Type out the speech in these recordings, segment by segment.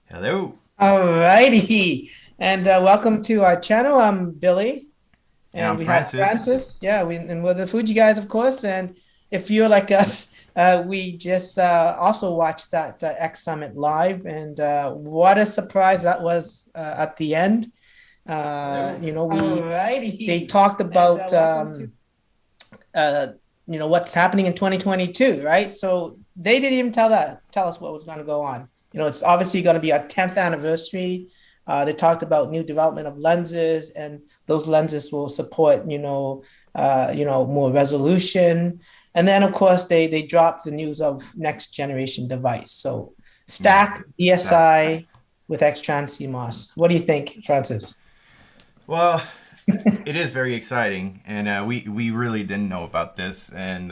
Hello. All righty, and welcome to our channel. I'm Billy, And and I'm we have Francis. Francis. Yeah, and we're the Fuji guys, of course. And if you're like us, we just also watched that X Summit live, and what a surprise that was at the end. Hello. They talked about uh, what's happening in 2022, right? So they didn't even tell us what was going to go on. It's obviously going to be our 10th anniversary. They talked about new development of lenses, and those lenses will support more resolution. And then of course they dropped the news of next generation device. So Yeah, stack stacked. BSI with X-Trans CMOS. What do you think, Francis? Well, it is very exciting, and we really didn't know about this, and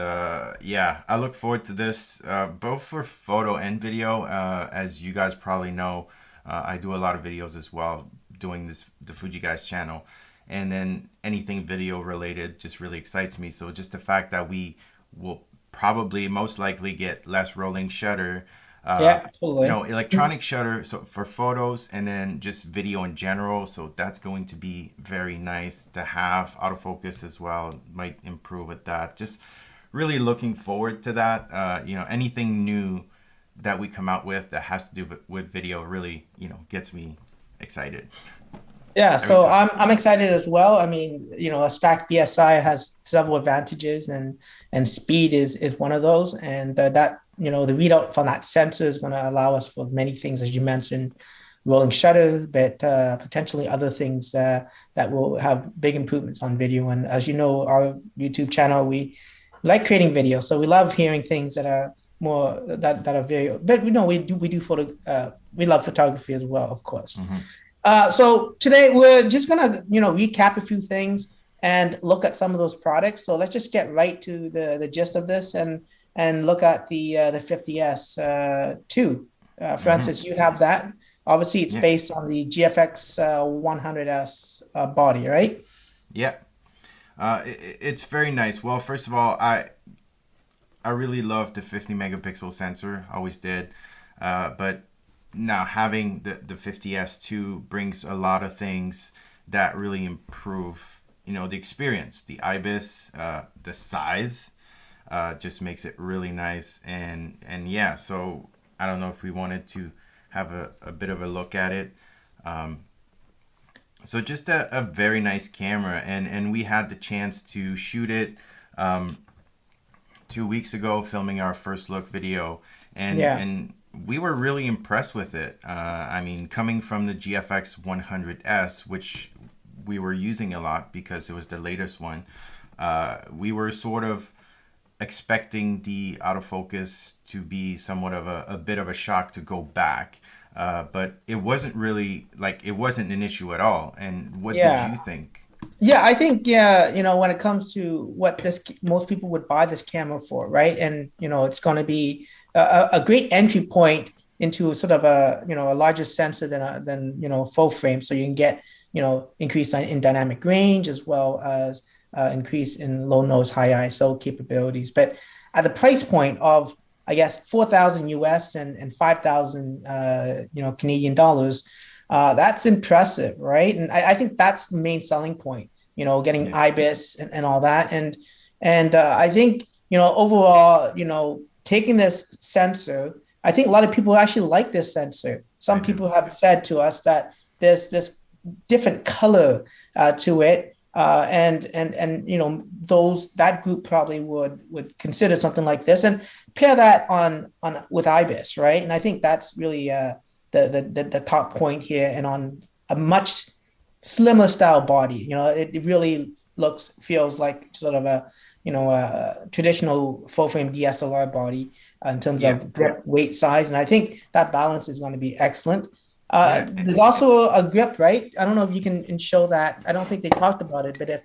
yeah, I look forward to this both for photo and video. As you guys probably know, I do a lot of videos as well, doing the Fuji Guys channel, and then anything video related just really excites me. So just the fact that we will probably most likely get less rolling shutter, uh, Yeah, totally. electronic shutter, so for photos and then just video in general. So that's going to be very nice to have. Autofocus as well might improve with that. Just really looking forward to that. Anything new that we come out with that has to do with video really, gets me excited Yeah, every so time. I'm excited as well. I mean, a stacked BSI has several advantages, and speed is one of those. And that the readout from that sensor is going to allow us for many things, as you mentioned, rolling shutters, but potentially other things that will have big improvements on video. And as you know, our YouTube channel, we like creating videos, so we love hearing things that are more that are very. But we do photo. We love photography as well, of course. Hmm. So today we're just gonna, recap a few things and look at some of those products. So let's just get right to the gist of this and look at the 50S two. Hmm. Francis, you have that. Obviously, it's Yeah. based on the GFX 100S body, right? Yeah. It's very nice. Well, first of all, I really love the 50 megapixel sensor. Always did. But now having the 50S2 brings a lot of things that really improve, the experience. The IBIS, the size, just makes it really nice. And yeah, so I don't know if we wanted to have a bit of a look at it. So just a very nice camera, and we had the chance to shoot it 2 weeks ago, filming our first look video, and Yeah. and we were really impressed with it. I mean, coming from the GFX 100S, which we were using a lot because it was the latest one, we were sort of expecting the autofocus to be somewhat of a bit of a shock to go back. But it wasn't really like it wasn't an issue at all. And what did Yeah. you think? Yeah, I think yeah, when it comes to what this most people would buy this camera for, right? And it's going to be a great entry point into sort of a larger sensor than full frame, so you can get increase in dynamic range as well as increase in low nose high ISO capabilities. But at the price point of I guess 4,000 US and 5,000 Canadian dollars, that's impressive, right? And I think that's the main selling point, getting Yeah, IBIS and all that. And I think, overall, taking this sensor, I think a lot of people actually like this sensor. I Some do. people have said to us that there's this different color to it. And those that group probably would consider something like this and pair that on with IBIS, right? And I think that's really the top point here, and on a much slimmer style body. It really feels like sort of a traditional full frame DSLR body in terms Yeah, of grip, weight, size, and I think that balance is going to be excellent. yeah. There's also a grip, right? I don't know if you can show that. I don't think they talked about it, but if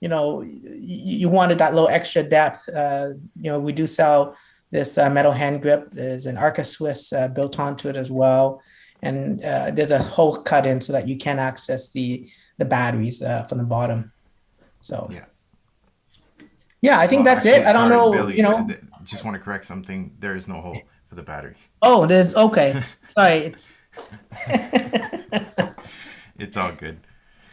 you wanted that little extra depth, we do sell this metal hand grip. There's an Arca Swiss built onto it as well, and there's a hole cut in so that you can access the batteries from the bottom. So Yeah. yeah, I think Well, that's it. actually, I don't sorry, know, Billy. Just want to correct something. There is no hole for the battery. Oh, there's okay. Sorry, it's It's all good.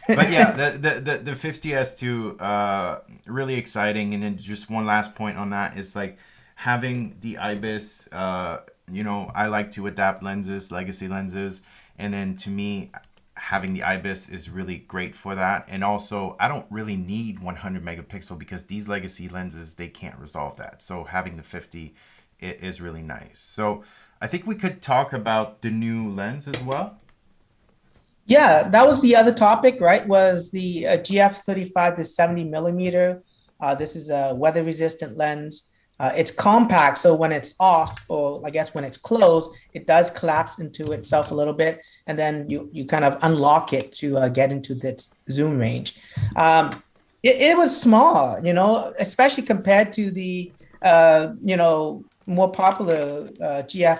But yeah, the 50S2, really exciting. And then just one last point on that is like having the IBIS. I like to adapt lenses, legacy lenses, and then to me, having the IBIS is really great for that. And also, I don't really need 100 megapixel because these legacy lenses, they can't resolve that. So having the 50 is really nice. So I think we could talk about the new lens as well. Yeah, that was the other topic, right? Was the GF 35 to 70 millimeter. This is a weather resistant lens. It's compact, so when it's off, or I guess when it's closed, it does collapse into itself a little bit, and then you kind of unlock it to get into this zoom range. It was small, especially compared to the more popular GF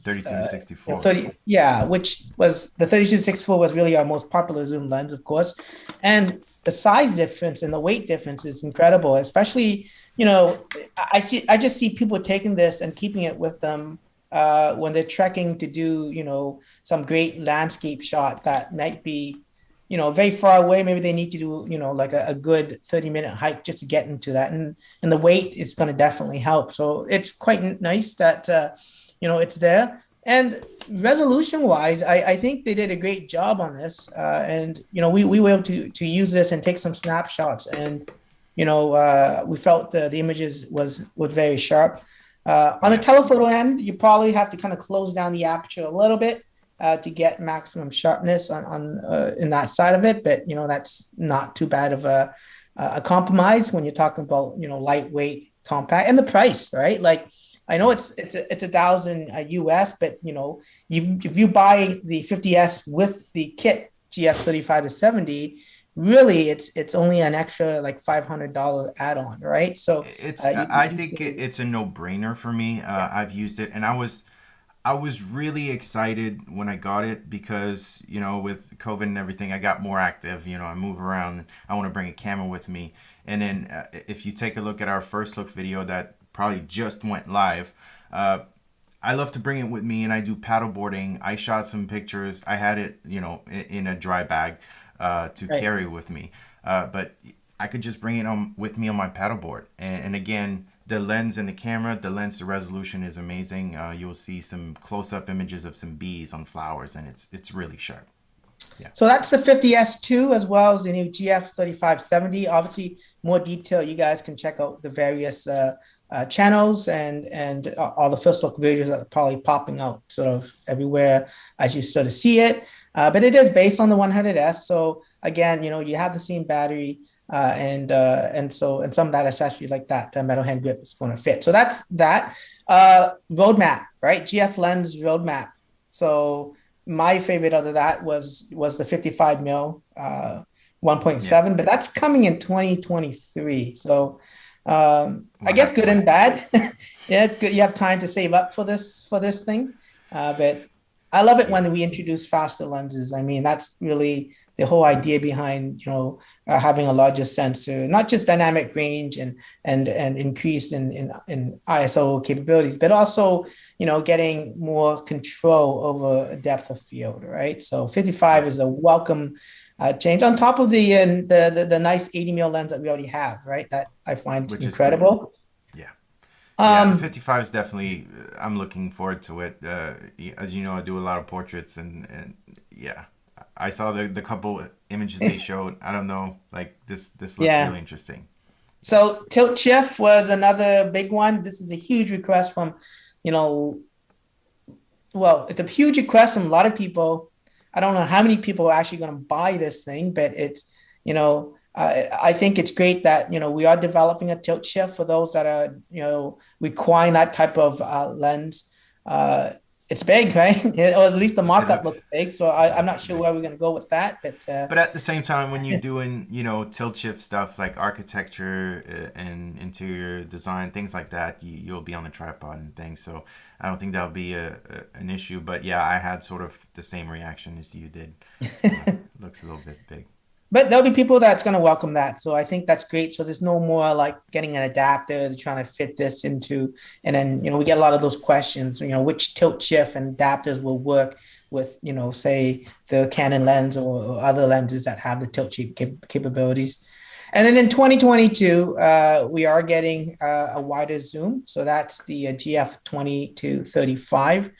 32 to 64. 30, yeah, which was the 32 to 64 was really our most popular zoom lens, of course, and the size difference and the weight difference is incredible, especially. I just see people taking this and keeping it with them when they're trekking to do, some great landscape shot that might be, very far away. Maybe they need to do, like a good 30-minute hike just to get into that. And the weight is going to definitely help. So it's quite nice that, it's there. And resolution wise, I think they did a great job on this. And, we were able to use this and take some snapshots, and we felt the images were very sharp. On the telephoto end, you probably have to kind of close down the aperture a little bit to get maximum sharpness on in that side of it. But that's not too bad of a compromise when you're talking about lightweight, compact, and the price, right? Like I know it's $1,000 US, but if you buy the 50S with the kit GF 35 to 70. Really, it's only an extra like $500 add-on, right? So I think it's a no-brainer for me. I've used it, and I was really excited when I got it because with COVID and everything, I got more active. I move around. I want to bring a camera with me, and then if you take a look at our first look video that probably just went live. I love to bring it with me, and I do paddleboarding. I shot some pictures. I had it, in a dry bag. To carry with me, but I could just bring it on with me on my paddleboard. And again, the lens and the camera, the resolution is amazing. You'll see some close-up images of some bees on flowers, and it's really sharp. Yeah. So that's the 50S2 as well as the new GF 3570. Obviously, more detail, you guys can check out the various channels and all the first look videos that are probably popping out sort of everywhere as you sort of see it. But it is based on the 100S. So again, you have the same battery and some of that accessory like that metal hand grip is going to fit. So that's that roadmap, right? GF lens roadmap. So my favorite out of that was the 55 mil 1.7, but that's coming in 2023. So I guess good and bad. Yeah, you have time to save up for this thing, but I love it when we introduce faster lenses. I mean, that's really the whole idea behind having a larger sensor, not just dynamic range and increase in ISO capabilities, but also getting more control over depth of field, right? So 55 is a welcome change on top of the nice 80 mil lens that we already have, right? That I find incredible. Yeah, the 55 is definitely, I'm looking forward to it. As you know, I do a lot of portraits, and yeah, I saw the couple images they showed. I don't know, like this looks really interesting. So tilt shift was another big one. This is a huge request from, it's a huge request from a lot of people. I don't know how many people are actually going to buy this thing, but it's, I think it's great that, we are developing a tilt shift for those that are, requiring that type of lens. It's big, right? Or at least the mock-up looks big. So I'm not sure where we're going to go with that. But at the same time, when you're doing, tilt shift stuff like architecture and interior design, things like that, you'll be on the tripod and things. So I don't think that'll be an issue. But yeah, I had sort of the same reaction as you did. Looks a little bit big. But there'll be people that's going to welcome that. So I think that's great. So there's no more like getting an adapter, trying to fit this into, and then, we get a lot of those questions, which tilt shift and adapters will work with, say the Canon lens or other lenses that have the tilt cheek capabilities. And then in 2022, we are getting a wider zoom. So that's the GF 20-35.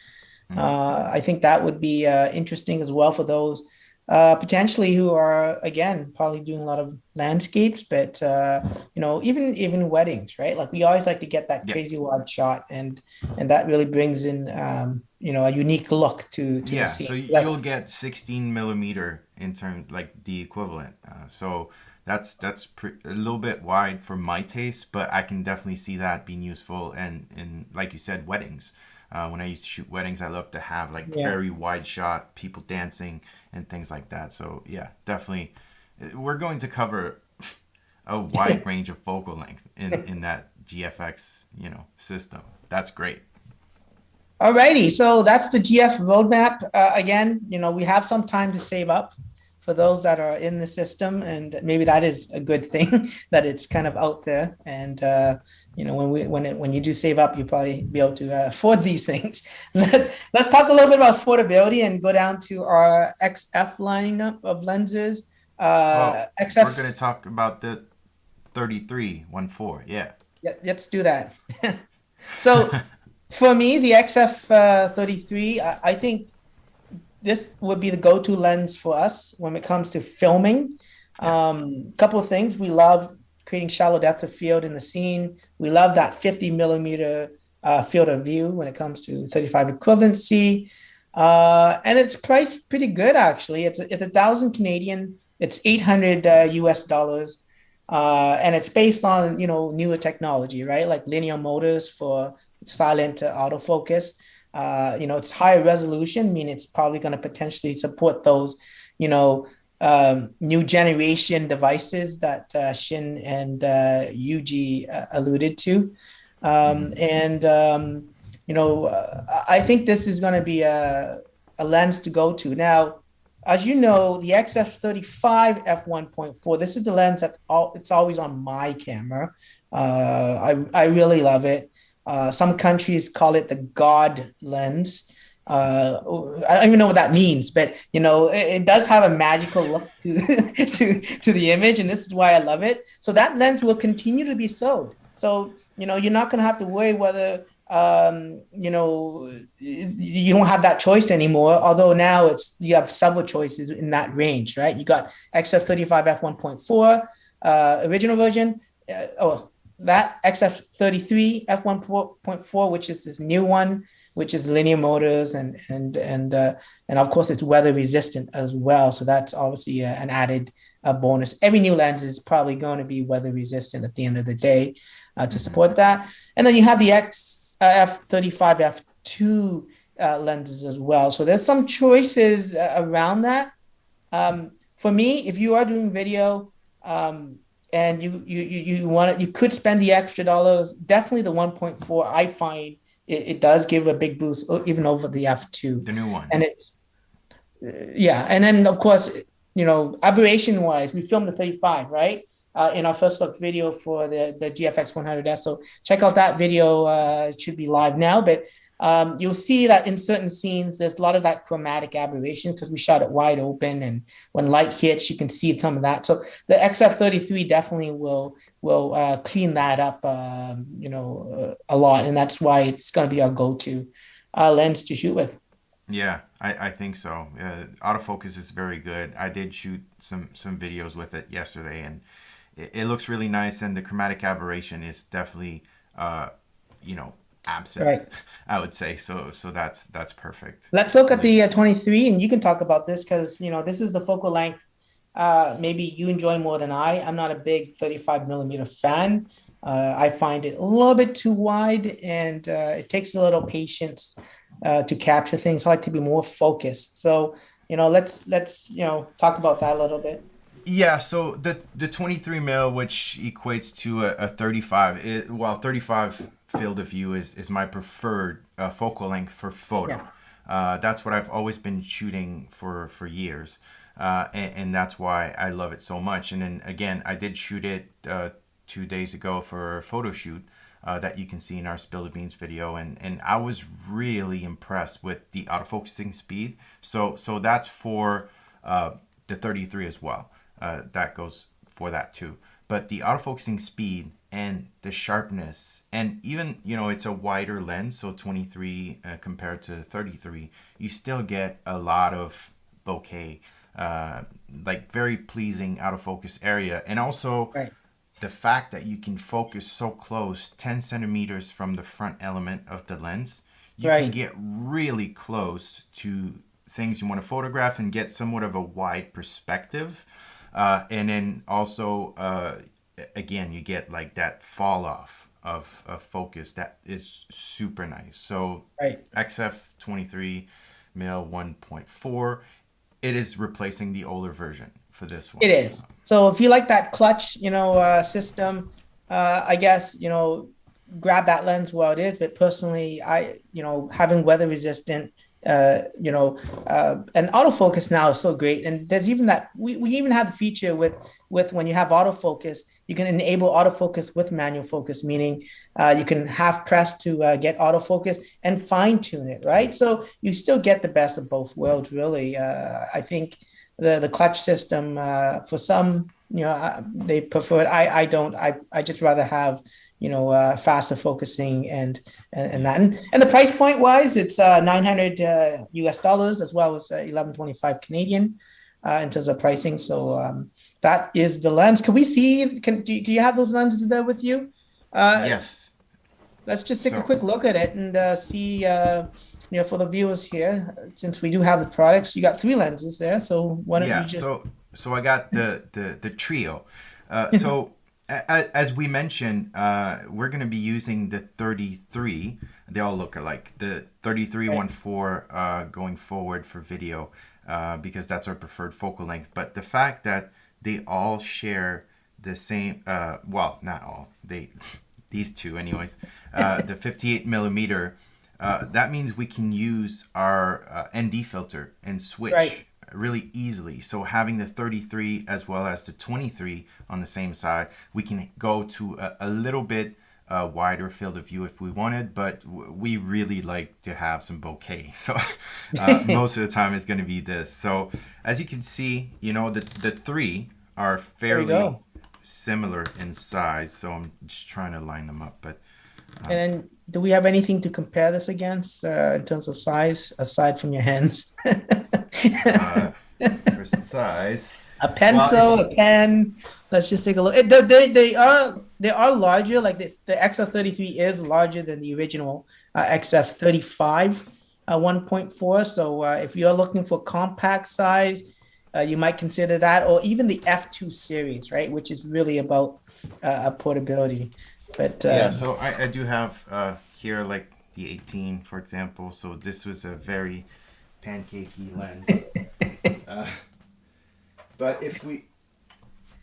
I think that would be interesting as well for those potentially who are, again, probably doing a lot of landscapes, but even weddings, right? Like we always like to get that Yep. crazy wide shot, and that really brings in a unique look to the Yeah, scene. so you'll get 16 millimeter in terms like the equivalent. So that's a little bit wide for my taste, but I can definitely see that being useful. And in like you said, weddings. When I used to shoot weddings, I love to have like Yeah. very wide shot, people dancing and things like that. So yeah, definitely, we're going to cover a wide range of focal length in that GFX system. That's great. Alrighty, so that's the GF roadmap. Again, we have some time to save up for those that are in the system, and maybe that is a good thing that it's kind of out there. And when you do save up, you probably be able to afford these things. Let's talk a little bit about affordability and go down to our XF lineup of lenses. Well, we're going to XF, talk about the 33-14. Yeah. yeah, let's do that. So for me, the XF 33, I think this would be the go-to lens for us when it comes to filming. Yeah. Couple of things. We love creating shallow depth of field in the scene. We love that 50 millimeter field of view when it comes to 35 equivalency. And it's priced pretty good, actually. It's 1,000 Canadian. It's 800 US dollars. And it's based on, newer technology, right? Like linear motors for silent autofocus. It's higher resolution, meaning it's probably going to potentially support those, new generation devices that Shin and Yuji alluded to. Mm-hmm. I think this is going to be a lens to go to. Now, as you know, the XF35 f1.4, this is the lens it's always on my camera. I really love it. Some countries call it the God lens. I don't even know what that means, but it does have a magical look to to the image, and this is why I love it. So that lens will continue to be sold. So you're not going to have to worry whether you don't have that choice anymore. Although now you have several choices in that range, right? You got XF35 f1.4 original version. That XF33 f1.4, which is this new one, which is linear motors and of course it's weather resistant as well. So that's obviously an added bonus. Every new lens is probably going to be weather resistant at the end of the day to support that. And then you have the XF35 f2 lenses as well. So there's some choices around that. For me, if you are doing video, and you could spend the extra dollars. Definitely the 1.4. I find it does give a big boost even over the f2. The new one. And and then of course, aberration wise, we filmed the 35, right? In our first look video for the GFX 100S. So check out that video. It should be live now, but you'll see that in certain scenes, there's a lot of that chromatic aberration because we shot it wide open, and when light hits, you can see some of that. So the XF33 definitely will clean that up, a lot, and that's why it's going to be our go-to lens to shoot with. Yeah, I think so. Autofocus is very good. I did shoot some videos with it yesterday, and it looks really nice, and the chromatic aberration is definitely, absent, Right. I would say. So that's perfect. Let's look at the 23, and you can talk about this because, this is the focal length maybe you enjoy more than I. I'm not a big 35 millimeter fan. I find it a little bit too wide, and it takes a little patience to capture things. I like to be more focused. So, let's talk about that a little bit. Yeah, so the 23 mil, which equates to a 35, while 35 field of view is my preferred focal length for photo. Yeah. That's what I've always been shooting for years, and that's why I love it so much. And then again, I did shoot it 2 days ago for a photo shoot, that you can see in our Spill the Beans video, and I was really impressed with the autofocusing speed. So that's for the 33 as well. That goes for that too. But the autofocusing speed and the sharpness, and even, it's a wider lens, so 23 compared to 33, you still get a lot of bokeh, like very pleasing autofocus area. And also the fact that you can focus so close, 10 centimeters from the front element of the lens, you can get really close to things you want to photograph and get somewhat of a wide perspective. And then also, again, you get like that fall off of focus that is super nice. So XF 23 mil 1.4, it is replacing the older version for this one. It is. So if you like that clutch, system, I guess, grab that lens while it is. But personally, having weather resistant, and autofocus now is so great. And there's even that we even have the feature with when you have autofocus, you can enable autofocus with manual focus, meaning you can half press to get autofocus and fine tune it, right? So you still get the best of both worlds, really. I think the clutch system, for some, they prefer it. I don't. I just rather have faster focusing and that. And the price point wise, it's $900 US as well as 1125 Canadian in terms of pricing. So that is the lens. Can we see? Do you have those lenses there with you? Yes. Let's just take a quick look at it and see. For the viewers here, since we do have the products, you got 3 lenses there. So why don't you just? So I got the trio. So as we mentioned, we're going to be using the 33. They all look alike. The 33-1.4 going forward for video, because that's our preferred focal length. But the fact that they all share the same, well, not all, these two anyways, the 58 millimeter, that means we can use our ND filter and switch really easily. So having the 33 as well as the 23 on the same side, we can go to a little bit wider field of view if we wanted, but we really like to have some bokeh. So most of the time it's going to be this. So as you can see, the 3 are fairly similar in size. So I'm just trying to line them up. But and then, do we have anything to compare this against in terms of size, aside from your hands? For size, a pencil, a pen. Let's just take a look. They are larger. Like the XF33 is larger than the original XF35 1.4. So if you're looking for compact size, you might consider that, or even the F2 series, right, which is really about portability. But so I do have here like the 18, for example. So this was a very pancakey lens. But if we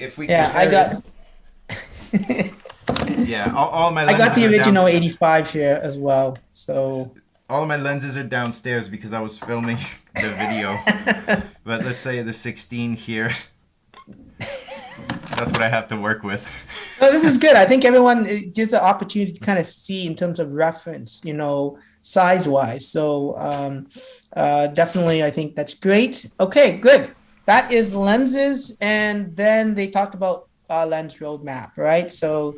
I got all my lenses I got the original 85 here as well. So all of my lenses are downstairs because I was filming the video. But let's say the 16 here. That's what I have to work with. Well, this is good. I think everyone gives the opportunity to kind of see in terms of reference, size-wise. So definitely, I think that's great. Okay, good. That is lenses. And then they talked about lens roadmap, right? So,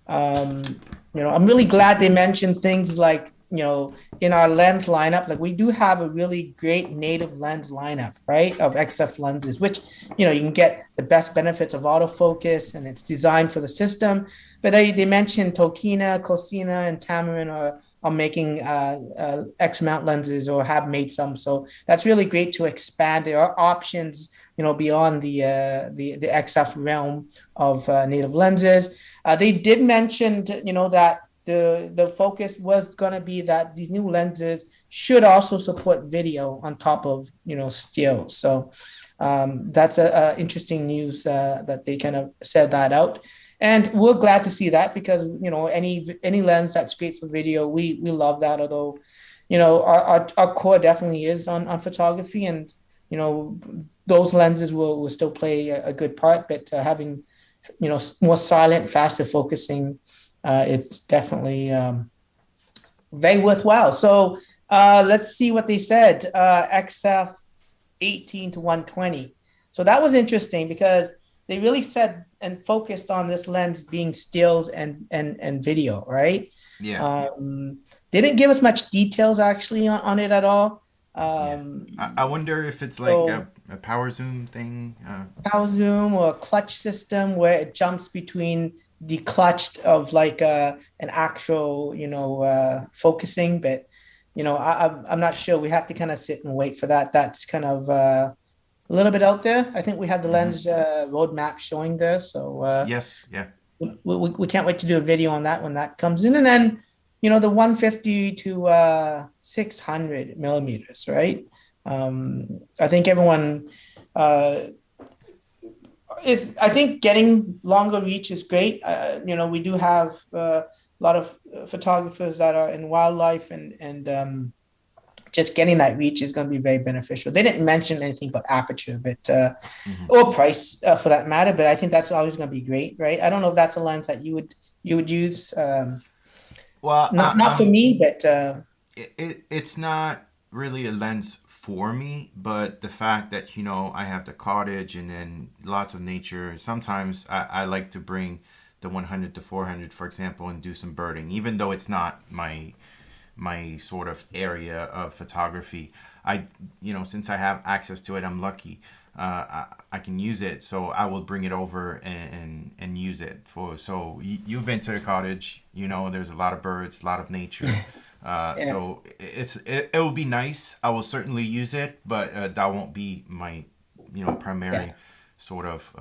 I'm really glad they mentioned things like, in our lens lineup, like we do have a really great native lens lineup, right, of XF lenses, which, you can get the best benefits of autofocus, and it's designed for the system. But they mentioned Tokina, Cosina, and Tamarind are making X mount lenses or have made some. So that's really great to expand their options, beyond the XF realm of native lenses. They did mention, that the focus was going to be that these new lenses should also support video on top of still. So that's a interesting news that they kind of said that out, and we're glad to see that, because any lens that's great for video, we love that. Although our core definitely is on photography, and those lenses will still play a good part, but having more silent, faster focusing it's definitely very worthwhile. So let's see what they said. XF 18 to 120. So that was interesting because they really said and focused on this lens being stills and video, right? Yeah. They didn't give us much details actually on it at all. Yeah. I wonder if it's like So a power zoom thing. power zoom or a clutch system where it jumps between the clutched of like an actual, focusing, but I'm not sure. We have to kind of sit and wait for that. That's kind of a little bit out there. I think we have the Hmm. lens roadmap showing there, so Yes. Yeah. we can't wait to do a video on that when that comes in, and then the 150 to 600 millimeters, right? I think everyone is. I think getting longer reach is great. We do have a lot of photographers that are in wildlife, and just getting that reach is going to be very beneficial. They didn't mention anything about aperture, but Hmm. or price for that matter. But I think that's always going to be great, right? I don't know if that's a lens that you would use. Well, Not for me, but it's not really a lens for me, but the fact that I have the cottage and then lots of nature. Sometimes I like to bring the 100 to 400, for example, and do some birding, even though it's not my sort of area of photography. Since I have access to it, I'm lucky. I can use it, so I will bring it over and use it for. So you've been to the cottage, there's a lot of birds, a lot of nature. yeah, So it will be nice. I will certainly use it, but that won't be my primary yeah. sort of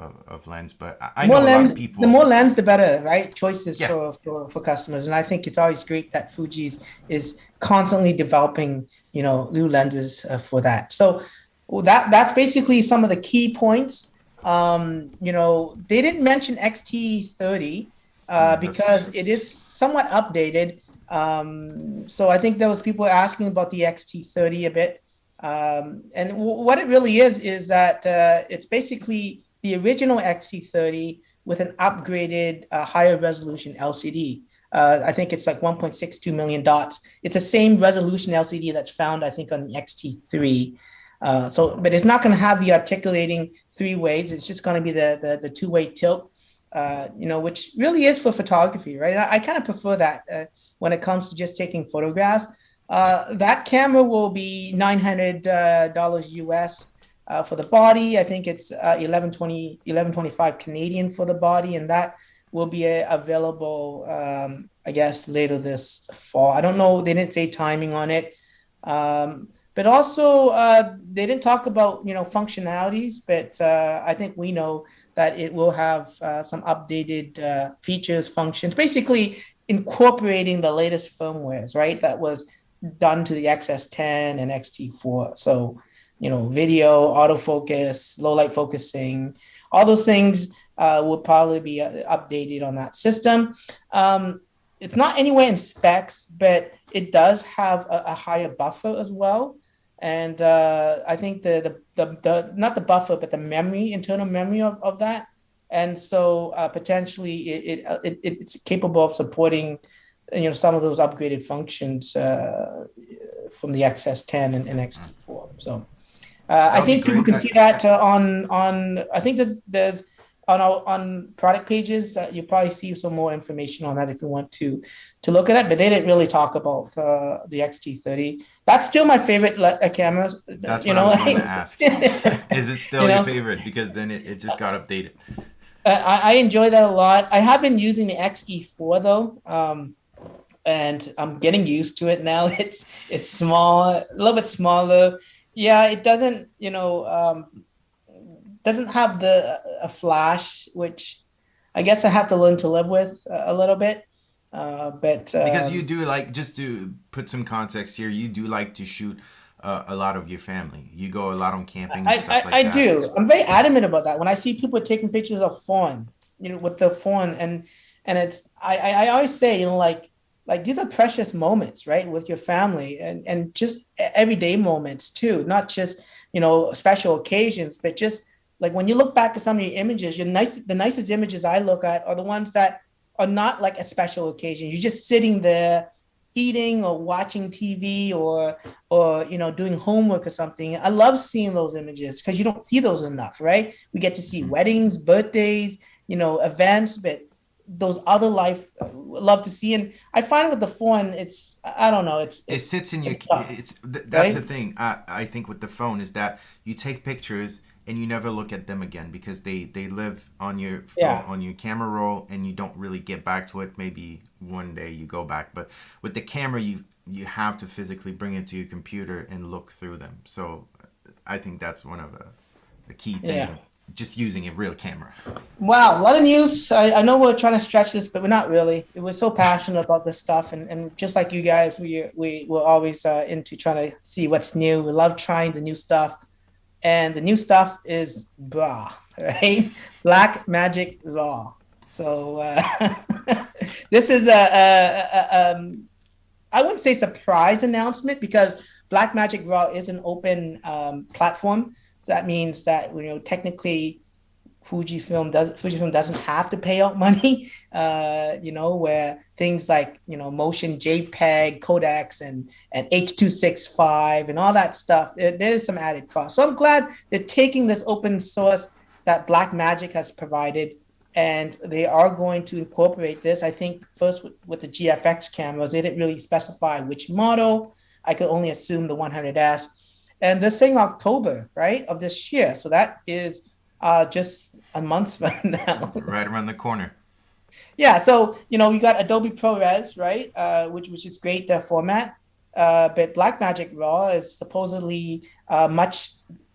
lens. But I More know a lot of lens, the people. more lens, the better, right? Choices Yeah. for customers, and I think it's always great that Fuji's is constantly developing, new lenses for that. So well, that's basically some of the key points. They didn't mention XT30 because That's it is somewhat updated. So I think there was people asking about the XT30 a bit. And what it really is that it's basically the original XT30 with an upgraded higher resolution LCD. I think it's like 1.62 million dots. It's the same resolution LCD that's found, I think, on the XT3. But it's not going to have the articulating three ways. It's just going to be the two-way tilt, which really is for photography, right? I kind of prefer that when it comes to just taking photographs. yeah. That camera will be $900 US for the body. I think it's 1125 Canadian for the body, and that will be available, I guess, later this fall. I don't know. They didn't say timing on it. But also, they didn't talk about functionalities, but I think we know that it will have some updated features, functions, basically incorporating the latest firmwares, right? That was done to the XS10 and XT4. So, video, autofocus, low light focusing, all those things will probably be updated on that system. It's not anywhere in specs, but it does have a higher buffer as well. And I think the not the buffer, but the memory, internal memory of that. And so potentially it's capable of supporting some of those upgraded functions from the XS10 and XT4. So That I would be think people great. can see that on I think there's on product pages. You probably see some more information on that if you want to look at it. But they didn't really talk about the XT30. That's still my favorite cameras. That's You what I know, was going to ask. Is it you still your know. favorite? Because then it just got updated. I enjoy that a lot. I have been using the XE4 though, and I'm getting used to it now. It's small, a little bit smaller. Yeah, it doesn't have the a flash, which I guess I have to learn to live with a little bit. But Because you do like, just to put some context here, you do like to shoot a lot of your family. You go a lot on camping and stuff like I that. do. I'm very adamant about that. When I see people taking pictures of phone, with the phone, and it's I always say, like these are precious moments, right, with your family, and just everyday moments too, not just special occasions, but just like when you look back at some of your images, the nicest images I look at are the ones that are not like a special occasion. You're just sitting there eating or watching TV or doing homework or something. I love seeing those images because you don't see those enough, right? We get to see weddings, birthdays, events, but those other life love to see. And I find with the phone, it's I don't know, it sits in your tough, that's right? the thing I think with the phone is that you take pictures and you never look at them again because they live on your Yeah. on your camera roll and you don't really get back to it. Maybe one day you go back, but with the camera you have to physically bring it to your computer and look through them. So I think that's one of the key things Yeah. of just using a real camera. Wow, a lot of news. I know we're trying to stretch this, but we're not really. We're so passionate about this stuff, and just like you guys, we're always into trying to see what's new. We love trying the new stuff, and the new stuff is blah, right? Black Magic Raw. So this is I wouldn't say surprise announcement because Blackmagic Raw is an open platform. So that means that technically Fujifilm doesn't have to pay out money. Where things like motion JPEG codecs and H.265 and all that stuff, there's some added cost. So I'm glad they're taking this open source that Blackmagic has provided, and they are going to incorporate this. I think first with the GFX cameras, they didn't really specify which model. I could only assume the 100S. And this thing October, right, of this year. So that is just a month from now. Right around the corner. Yeah, so we got Adobe ProRes, right, which is great format. But Blackmagic Raw is supposedly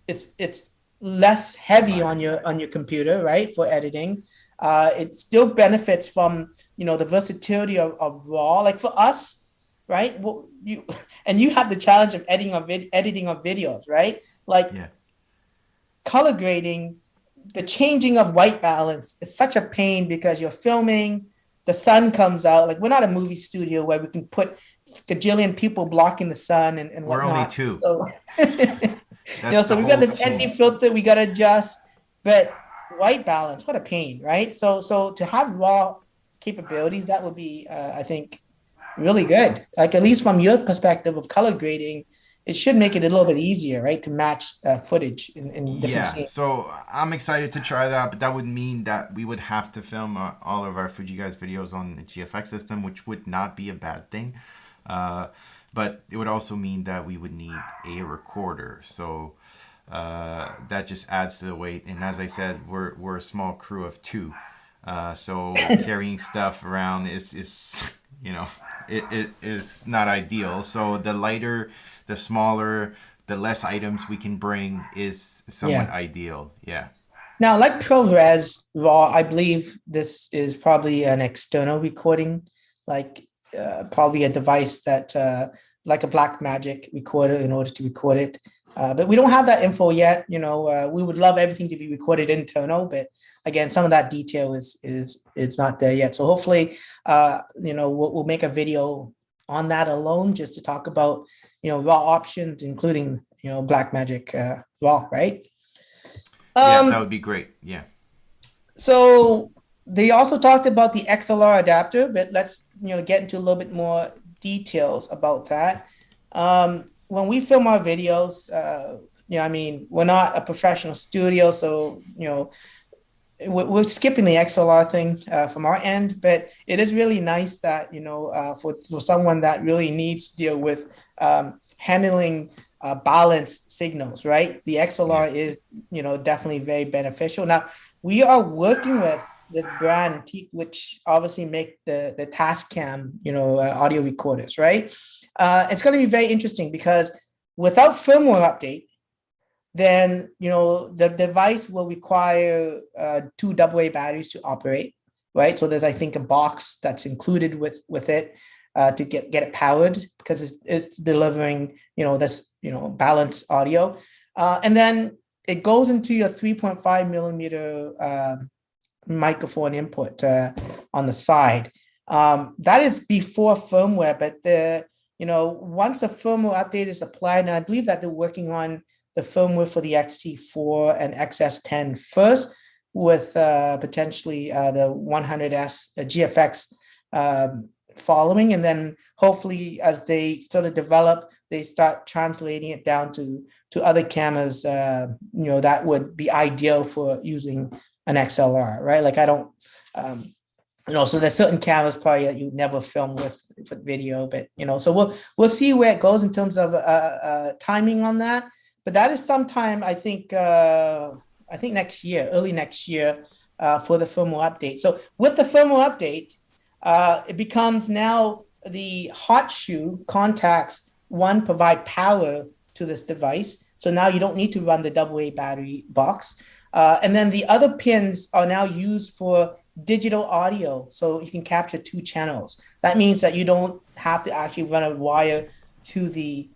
it's less heavy on your computer, right, for editing. It still benefits from the versatility of Raw. Like for us, right? Well, you have the challenge of editing of videos, right? Like color grading, the changing of white balance is such a pain because you're filming, the sun comes out. Like we're not a movie studio where we can put gajillion people blocking the sun and we're whatnot. only two. So, so we got this ND filter we got to adjust, but white balance, what a pain, right? So to have raw capabilities, that would be, I think, really good. Like at least from your perspective of color grading, it should make it a little bit easier, right, to match footage in different scenes. So I'm excited to try that, but that would mean that we would have to film all of our FUJI Guys videos on the GFX system, which would not be a bad thing. But it would also mean that we would need a recorder. So that just adds to the weight. And as I said, we're a small crew of two. So carrying stuff around is it is not ideal. So the lighter, the smaller, the less items we can bring is somewhat ideal. Yeah. Now, like ProRes Raw, I believe this is probably an external recording, like probably a device that like a Blackmagic recorder in order to record it. But we don't have that info yet. We would love everything to be recorded internal, but again, some of that detail is not there yet. So hopefully, we'll make a video on that alone just to talk about raw options, including Blackmagic Raw, right? That would be great. Yeah. So they also talked about the XLR adapter, but let's get into a little bit more details about that. When we film our videos, we're not a professional studio, so we're skipping the XLR thing from our end, but it is really nice that for someone that really needs to deal with handling balanced signals, right? The XLR is definitely very beneficial. Now we are working with this brand, which obviously make the Tascam audio recorders, right? It's going to be very interesting because without firmware update, then the device will require 2 AA batteries to operate, right? So there's, I think, a box that's included with it to get it powered because it's delivering this balanced audio, and then it goes into your 3.5 millimeter microphone input on the side. That is before firmware, but once a firmware update is applied, and I believe that they're working on the firmware for the XT4 and XS10 first, with potentially the 100S GFX following, and then hopefully as they sort of develop, they start translating it down to other cameras, that would be ideal for using an XLR, right? Like I don't, so there's certain cameras probably that you never film with video, but so we'll see where it goes in terms of timing on that. But that is sometime I think next year, early next year, for the firmware update. So with the firmware update, it becomes now the hot shoe contacts provide power to this device. So now you don't need to run the AA battery box. And then the other pins are now used for digital audio. So you can capture 2 channels. That means that you don't have to actually run a wire to the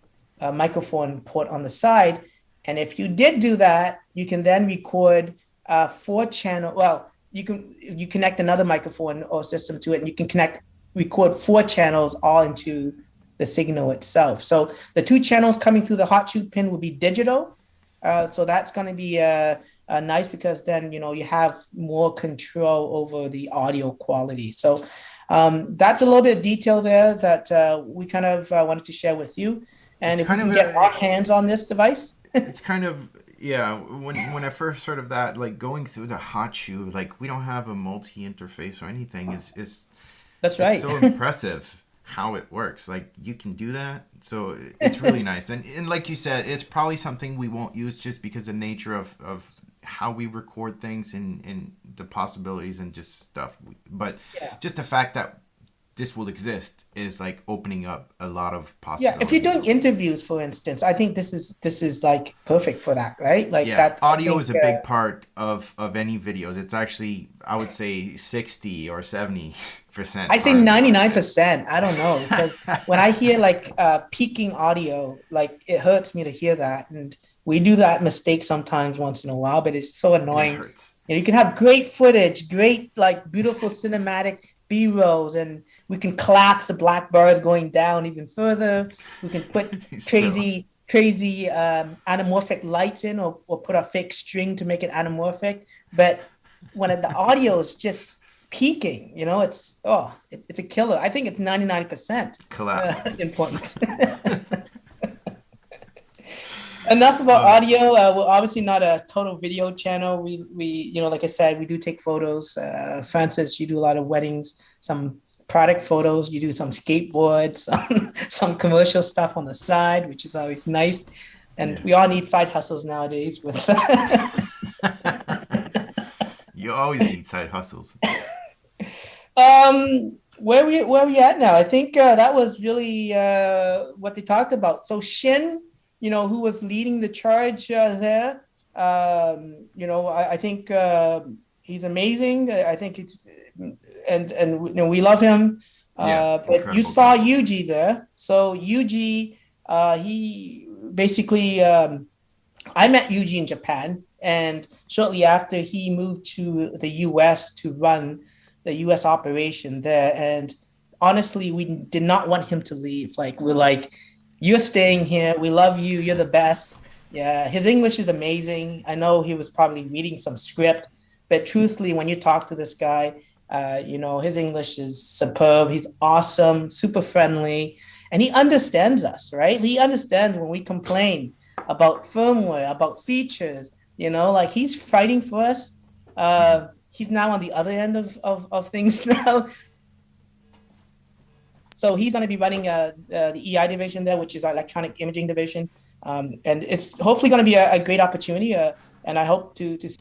microphone port on the side. And if you did do that, you can then record 4 channel. Well, you connect another microphone or system to it, and you can record 4 channels all into the signal itself. So the 2 channels coming through the hot shoe pin will be digital. So that's going to be nice, because then you have more control over the audio quality. So that's a little bit of detail there that we kind of wanted to share with you. And if we can get our hands on this device, it's kind of, yeah. When I first heard of that, like going through the hot shoe, like we don't have a multi-interface or anything. That's right. It's so impressive how it works. Like you can do that, so it's really nice. And like you said, it's probably something we won't use just because the nature of how we record things and the possibilities and just stuff. But just the fact that this will exist is like opening up a lot of possibilities. Yeah, if you're doing interviews, for instance, I think this is like perfect for that, right? Like that audio is a big part of any videos. It's actually, I would say 60 or 70%. I say 99%. I don't know, because when I hear like peaking audio, like it hurts me to hear that. And we do that mistake sometimes once in a while, but it's so annoying. It hurts. You can have great footage, great like beautiful cinematic B-rolls, and we can collapse the black bars going down even further. We can put crazy anamorphic lights in, or put a fake string to make it anamorphic. But when the audio is just peaking, it's a killer. I think it's 99% collapse important. Enough about audio. We're obviously not a total video channel. We like I said, we do take photos. Francis, you do a lot of weddings, some product photos. You do some skateboards, some commercial stuff on the side, which is always nice. And we all need side hustles nowadays. With you always need side hustles. Where we at now? I think that was really what they talked about. So Shin, who was leading the charge there. I think he's amazing. I think it's, and we love him. But you saw Yuji there. So Yuji, he basically, I met Yuji in Japan, and shortly after he moved to the US to run the US operation there. And honestly, we did not want him to leave. Like, we're like, you're staying here. We love you. You're the best. Yeah, his English is amazing. I know he was probably reading some script, but truthfully, when you talk to this guy, his English is superb. He's awesome, super friendly, and he understands us, right? He understands when we complain about firmware, about features, like he's fighting for us. He's now on the other end of things now. So he's going to be running the EI division there, which is our electronic imaging division. And it's hopefully going to be a great opportunity. And I hope to see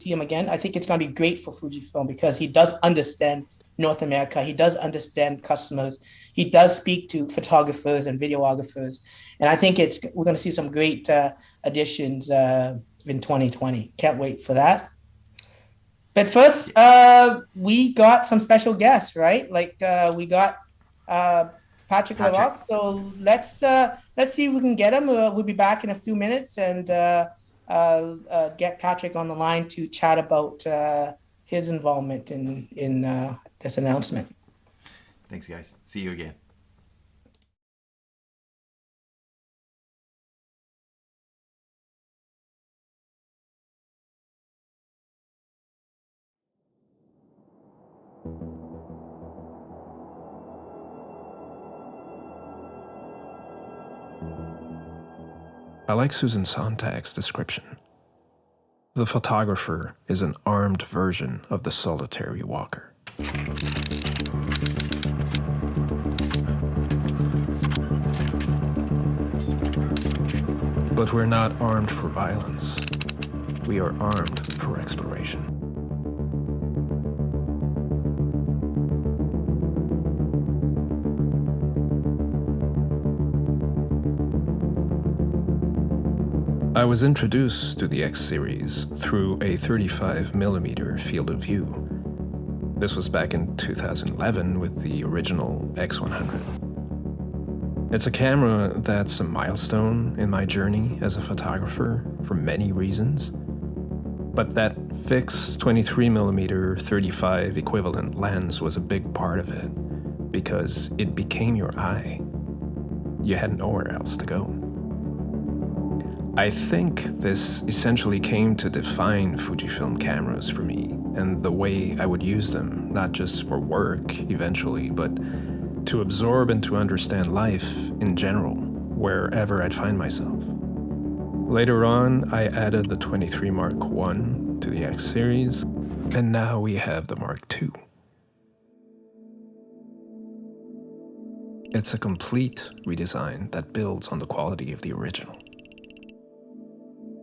him again. I think it's going to be great for Fujifilm because he does understand North America. He does understand customers. He does speak to photographers and videographers. And I think we're going to see some great additions in 2020. Can't wait for that. But first, we got some special guests, right? Like we got Patrick Larocque. So let's see if we can get him. We'll be back in a few minutes and get Patrick on the line to chat about his involvement in this announcement. Thanks, guys. See you again. I like Susan Sontag's description. The photographer is an armed version of the solitary walker. But we're not armed for violence. We are armed for exploration. I was introduced to the X series through a 35mm field of view. This was back in 2011 with the original X100. It's a camera that's a milestone in my journey as a photographer for many reasons. But that fixed 23mm 35 equivalent lens was a big part of it because it became your eye. You had nowhere else to go. I think this essentially came to define Fujifilm cameras for me and the way I would use them, not just for work eventually, but to absorb and to understand life in general, wherever I'd find myself. Later on, I added the 23 Mark I to the X series, and now we have the Mark II. It's a complete redesign that builds on the quality of the original.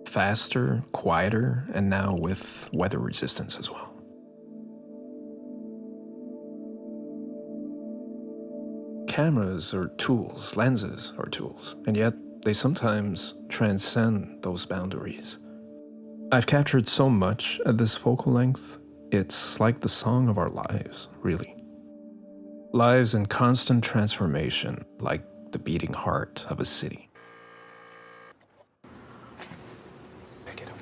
Faster, quieter, and now with weather resistance as well. Cameras are tools, lenses are tools, and yet they sometimes transcend those boundaries. I've captured so much at this focal length, it's like the song of our lives, really. Lives in constant transformation, like the beating heart of a city. Pick it up.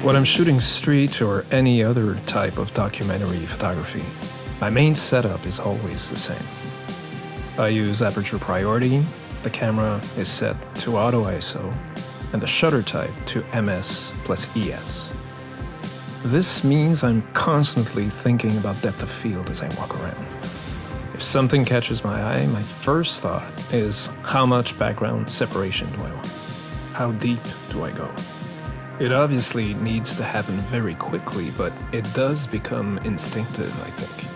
When I'm shooting street or any other type of documentary photography, my main setup is always the same. I use aperture priority, the camera is set to auto ISO, and the shutter type to MS plus ES. This means I'm constantly thinking about depth of field as I walk around. If something catches my eye, my first thought is how much background separation do I want? How deep do I go? It obviously needs to happen very quickly, but it does become instinctive, I think.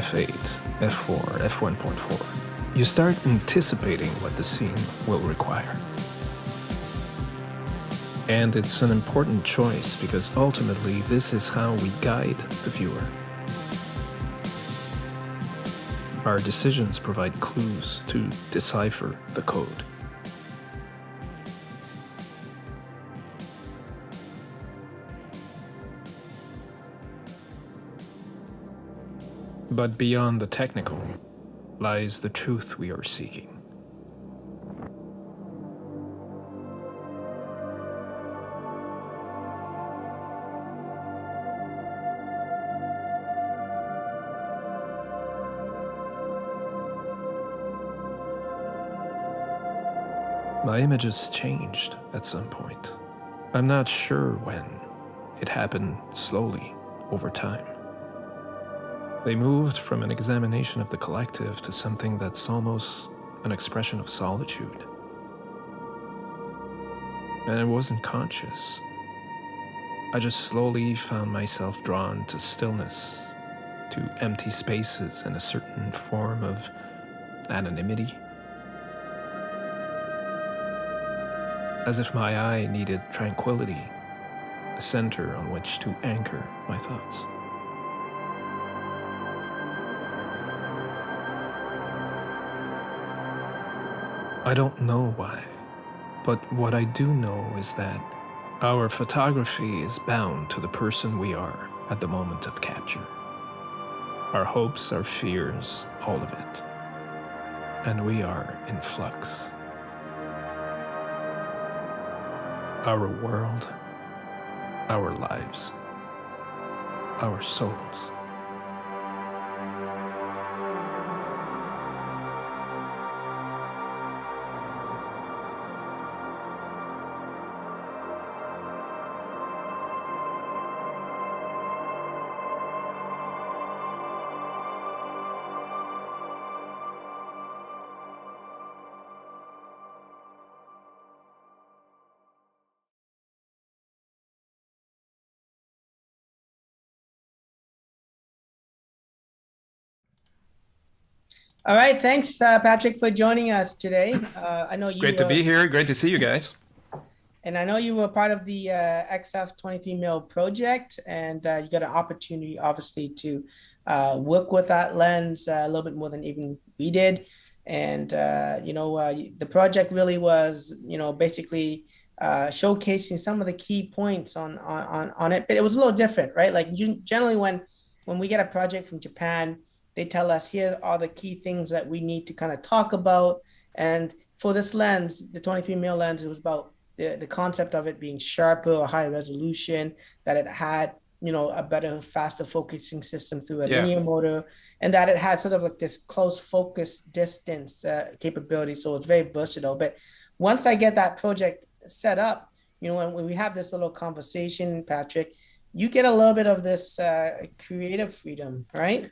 F8, F4, F1.4. You start anticipating what the scene will require. And it's an important choice because ultimately this is how we guide the viewer. Our decisions provide clues to decipher the code. But beyond the technical lies the truth we are seeking. My images changed at some point. I'm not sure when. It happened slowly, over time. They moved from an examination of the collective to something that's almost an expression of solitude. And it wasn't conscious. I just slowly found myself drawn to stillness, to empty spaces and a certain form of anonymity. As if my eye needed tranquility, a center on which to anchor my thoughts. I don't know why, but what I do know is that our photography is bound to the person we are at the moment of capture. Our hopes, our fears, all of it. And we are in flux. Our world, our lives, our souls. All right, thanks, Patrick, for joining us today. I know you Great to be here. Great to see you guys. and I know you were part of the XF 23 mil project, and you got an opportunity, obviously, to work with that lens a little bit more than even we did. And the project really was, basically showcasing some of the key points on it. But it was a little different, right? Like generally, when we get a project from Japan, they tell us here are the key things that we need to kind of talk about. And for this lens, the 23 mil lens, it was about the concept of it being sharper or higher resolution, that it had, a better, faster focusing system through a linear motor, and that it had sort of like this close focus distance capability. So it's very versatile. But once I get that project set up, when we have this little conversation, Patrick, you get a little bit of this creative freedom, right?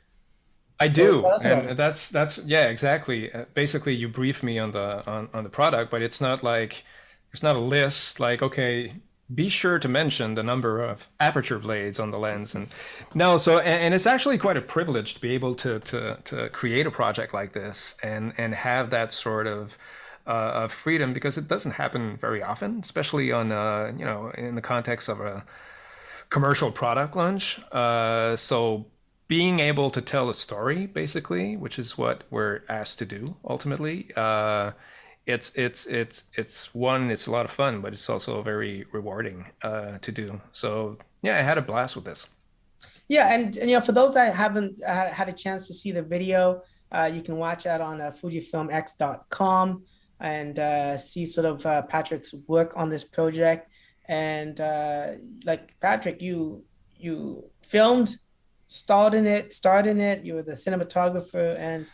I do, and that's yeah, exactly. Basically, you brief me on the product, but it's not like there's not a list like, okay, be sure to mention the number of aperture blades on the lens, and no. So and it's actually quite a privilege to be able to create a project like this and have that sort of freedom, because it doesn't happen very often, especially on in the context of a commercial product launch. So being able to tell a story, basically, which is what we're asked to do ultimately, it's a lot of fun, but it's also very rewarding to do. So yeah, I had a blast with this. Yeah, and for those that haven't had a chance to see the video, you can watch that on FujiFilmX.com and see sort of Patrick's work on this project. And like Patrick, you filmed, starred in it. You were the cinematographer and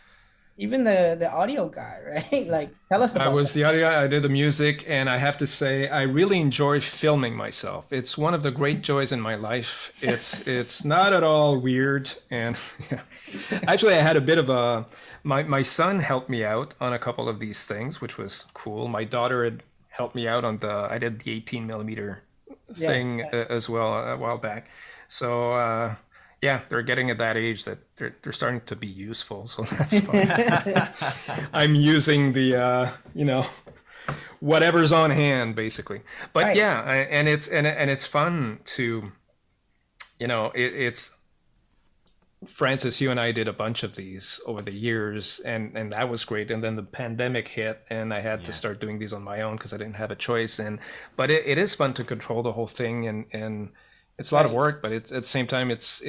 even the audio guy, right? Like, tell us about I was the audio guy, I did the music, and I have to say, I really enjoy filming myself. It's one of the great joys in my life. It's not at all weird. And yeah. Actually, I had a bit of my son helped me out on a couple of these things, which was cool. My daughter had helped me out on I did the 18 millimeter thing as well a while back. So, yeah, they're getting at that age that they're starting to be useful, so that's fun. I'm using the whatever's on hand, basically. But right. Yeah, and it's fun to, it's Francis, you and I did a bunch of these over the years, and that was great. And then the pandemic hit, and I had to start doing these on my own because I didn't have a choice. But it is fun to control the whole thing, and it's a lot of work, but at the same time, it's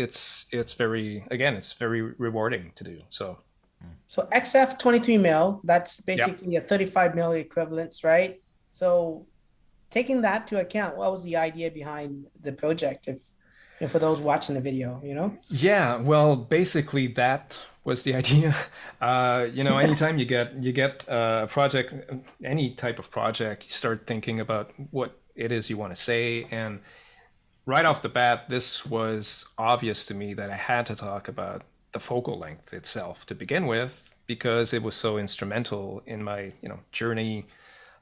very rewarding to do. So XF 23 mil, that's basically a 35 mil equivalence, right? So taking that to account, what was the idea behind the project? If for those watching the video, Yeah, well, basically that was the idea. Anytime you get a project, any type of project, you start thinking about what it is you want to say, and right off the bat, this was obvious to me that I had to talk about the focal length itself to begin with, because it was so instrumental in my journey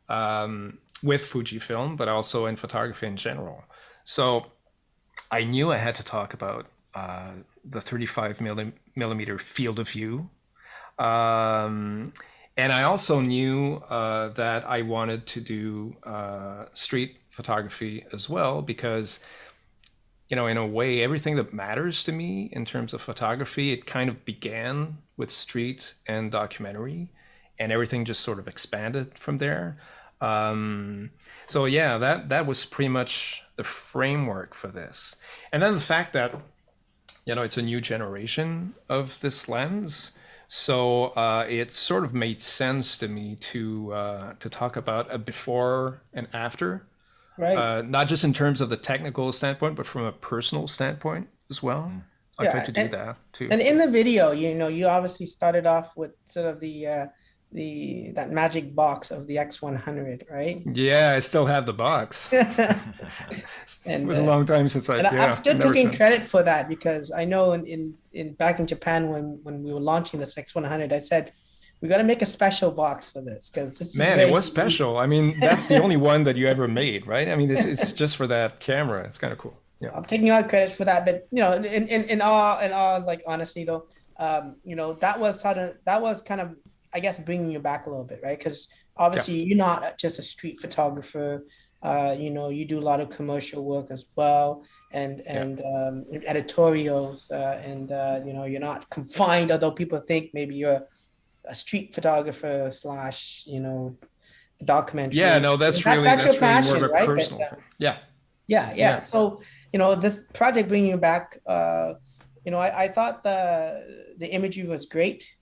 with Fujifilm, but also in photography in general. So I knew I had to talk about the 35 millimeter field of view. And I also knew that I wanted to do street photography as well, because in a way, everything that matters to me in terms of photography, it kind of began with street and documentary, and everything just sort of expanded from there. So yeah, that was pretty much the framework for this. And then the fact that, it's a new generation of this lens. So it sort of made sense to me to talk about a before and after. Right. Not just in terms of the technical standpoint, but from a personal standpoint as well. I tried to do that too. And in the video, you obviously started off with sort of that magic box of the X100, right? Yeah, I still have the box. And it was a long time since I'm still taking credit for that, because I know in back in Japan when we were launching this X100, I said, we got to make a special box for this, because this it was special. I mean, that's the only one that you ever made, right? I mean, it's just for that camera. It's kind of cool. Yeah, I'm taking all credit for that, but in all like honesty though, that was kind of, I guess, bringing you back a little bit, right? Because obviously you're not just a street photographer. You do a lot of commercial work as well, and editorials, you're not confined. Although people think maybe you're a street photographer slash, Yeah, documentary. no, that's That's your really more passion, of a right? personal thing. Yeah. Yeah. So, this project bringing you back, I thought the imagery was great.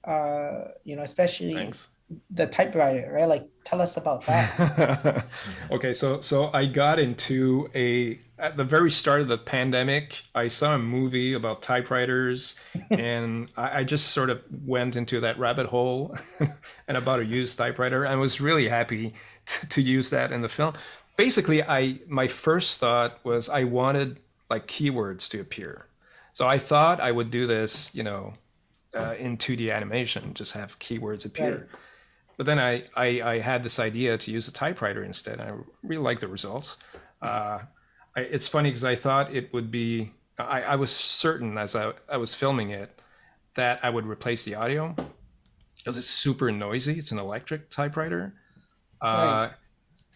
Especially Thanks. the typewriter, right? Like, tell us about that. Okay, so I got into at the very start of the pandemic, I saw a movie about typewriters, and I just sort of went into that rabbit hole and about a used typewriter. I was really happy to use that in the film. Basically, my first thought was I wanted like keywords to appear. So I thought I would do this, in 2D animation, just have keywords appear. Right. But then I had this idea to use a typewriter instead. I really like the results. It's funny because I thought it would be, I was certain as I was filming it that I would replace the audio because it's super noisy. It's an electric typewriter. Right.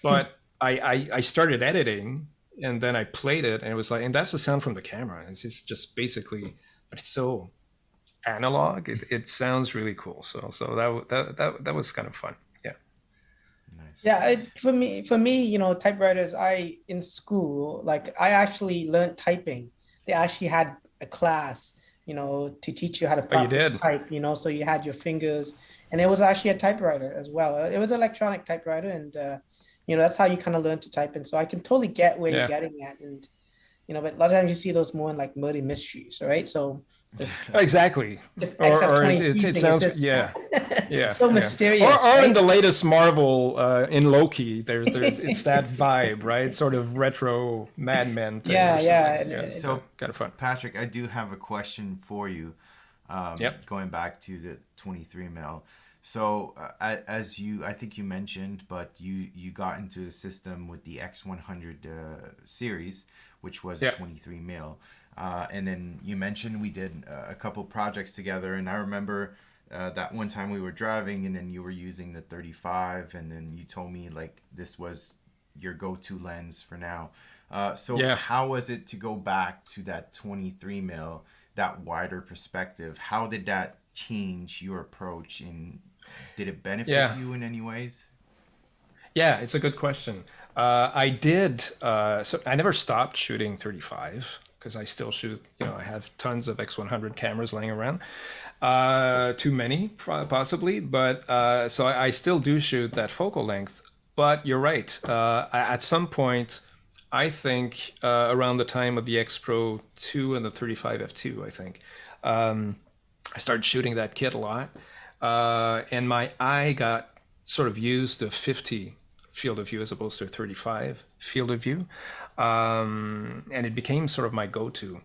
But I started editing and then I played it and it was like, and that's the sound from the camera. It's just basically, but it's so analog. It sounds really cool. So that was kind of fun. Yeah. Nice. Yeah, for me, typewriters, in school, like, I actually learned typing. They actually had a class, to teach you how to Oh, you properly did? type, so you had your fingers, and it was actually a typewriter as well. It was an electronic typewriter, and that's how you kind of learn to type. And so I can totally get where you're Yeah. getting at. And but a lot of times you see those more in like murder mysteries, right? So Exactly. this Or XF-23 it thing is sounds, just yeah. Yeah. so Yeah. mysterious, Or in right? the latest Marvel in Loki, there's it's that vibe, right? Sort of retro Mad Men thing Yeah, or yeah. something. Yeah. So, Kind of fun. Patrick, I do have a question for you. Yep. Going back to the 23 mil. So, I think you mentioned, but you got into the system with the X100 series, which was Yeah. 23 mil. And then you mentioned we did a couple projects together, and I remember that one time we were driving, and then you were using the 35, and then you told me like this was your go-to lens for now. So Yeah. how was it to go back to that 23 mil, that wider perspective? How did that change your approach, and did it benefit Yeah. you in any ways? Yeah, it's a good question. I did. So I never stopped shooting 35 because I still shoot. I have tons of X100 cameras laying around. Too many, possibly, but so I still do shoot that focal length. But you're right. At some point, I think around the time of the X Pro 2 and the 35 F2, I think, I started shooting that kit a lot. And my eye got sort of used to 50 field of view as opposed to a 35 field of view. And it became sort of my go-to.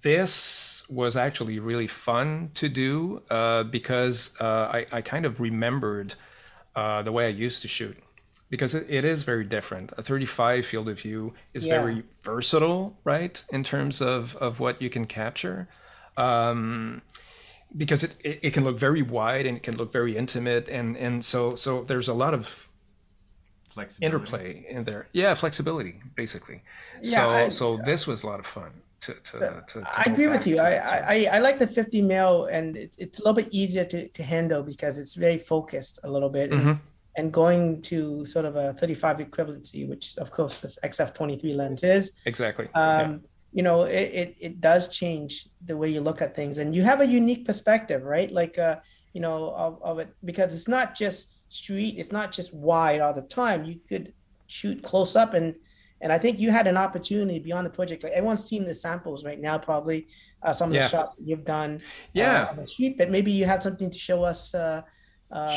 This was actually really fun to do because I kind of remembered the way I used to shoot. Because it is very different. A 35 field of view is very versatile, right? In terms of what you can capture. Because it can look very wide and it can look very intimate. And so there's a lot of interplay in there. Yeah, flexibility, basically. Yeah, So this was a lot of fun to I go agree with back you. to that sort of- I like the 50 mil, and it's a little bit easier to handle because it's very focused a little bit. And going to sort of a 35 equivalency, which of course this XF-23 lens is, Exactly. it does change the way you look at things, and you have a unique perspective, right? Like, of it, because it's not just street, it's not just wide all the time. You could shoot close up, and I think you had an opportunity beyond the project. Like, everyone's seen the samples right now, probably some of the shots that you've done on the street, but maybe you have something to show us.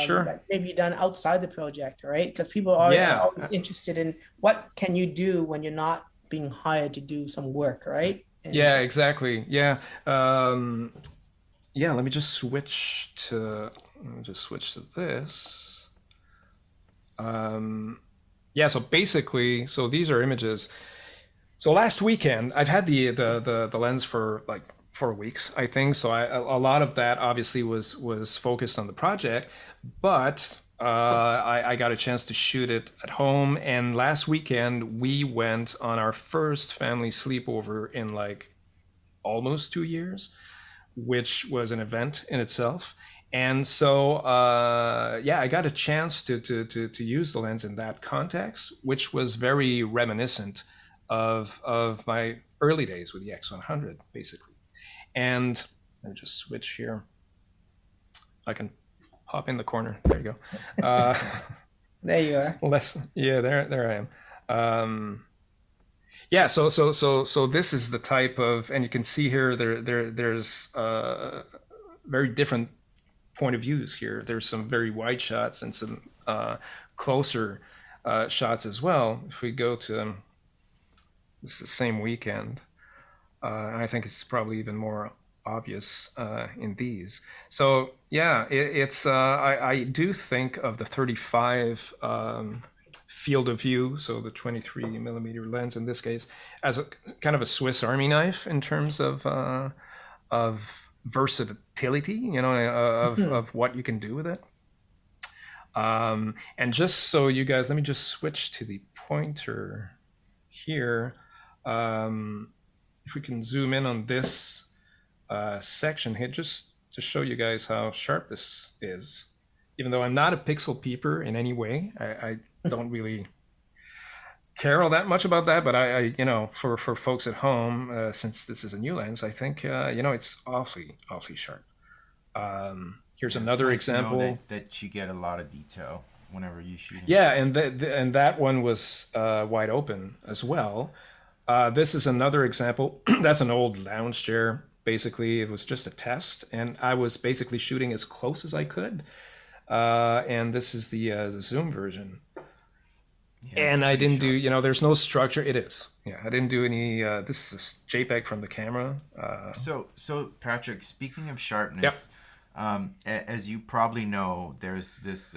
Sure. That maybe done outside the project, right? Because people are always interested in what can you do when you're not being hired to do some work, right? And yeah, exactly. Yeah. Let me just switch to this. So basically, so these are images. So last weekend, I've had the lens for like 4 weeks, I think. So a lot of that obviously was focused on the project, but I got a chance to shoot it at home. And last weekend we went on our first family sleepover in like almost 2 years, which was an event in itself. And so, yeah, I got a chance to use the lens in that context, which was very reminiscent of my early days with the X100, basically. And let me just switch here. I can pop in the corner. There you go. There you are. Yeah, there I am. Yeah, so this is the type of, and you can see here there's very different point of views here. There's some very wide shots and some closer shots as well. If we go to this is the same weekend, I think it's probably even more obvious in these. So yeah, it's I do think of the 35 field of view, so the 23 millimeter lens in this case, as a kind of a Swiss Army knife in terms of versatility, you know, of what you can do with it. And just so you guys, let me just switch to the pointer here. If we can zoom in on this section here, just to show you guys how sharp this is. Even though I'm not a pixel peeper in any way, I don't really care all that much about that, but I you know, for folks at home, since this is a new lens, I think, you know, it's awfully sharp. Here's another example. That you get a lot of detail whenever you shoot. Yeah, and that one was wide open as well. This is another example. That's an old lounge chair. Basically, it was just a test, and I was basically shooting as close as I could. And this is the zoom version. Yeah, and I didn't do, you know, there's no structure. It is. Yeah, I didn't do any, this is a JPEG from the camera. So Patrick, speaking of sharpness, as you probably know, there's this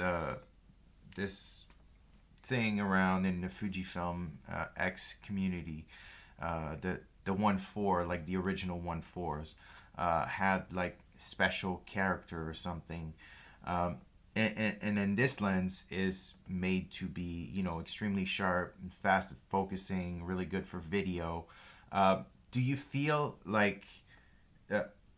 this thing around in the Fujifilm X community, the 1.4, like the original 1.4s, had like special character or something. And then this lens is made to be, you know, extremely sharp and fast at focusing, really good for video. Do you feel like,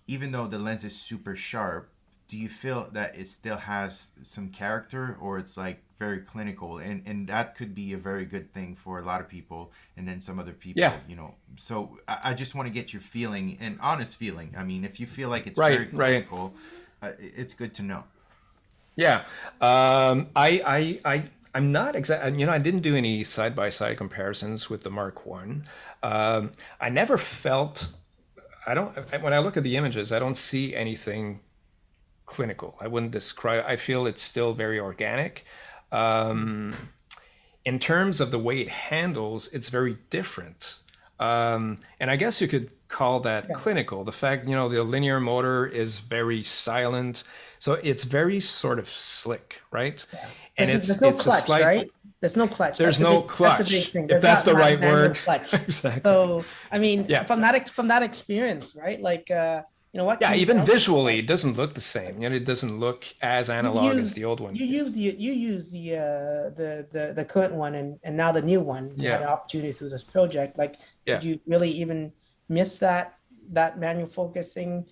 even though the lens is super sharp, do you feel that it still has some character, or it's like very clinical? And that could be a very good thing for a lot of people, and then some other people, you know. So I just want to get your feeling, an honest feeling. I mean, if you feel like it's very clinical, it's good to know. Yeah, I'm not exactly, you know, I didn't do any side-by-side comparisons with the Mark 1. I never felt, when I look at the images, I don't see anything clinical. I wouldn't describe, I feel it's still very organic. In terms of the way it handles, it's very different. And I guess you could call that clinical. The fact, you know, the linear motor is very silent. So it's very sort of slick, right? Yeah. And it's clutch, a slight, right? There's no clutch. There's no clutch. That's the big thing. If that's the right word. Exactly. So, I mean, from that experience, right? Like, you know what? Yeah, even visually, it doesn't look the same. You know, it doesn't look as analog as the old one. You use the current one and now the new one. You had an opportunity through this project. Like, did you really even miss that manual focusing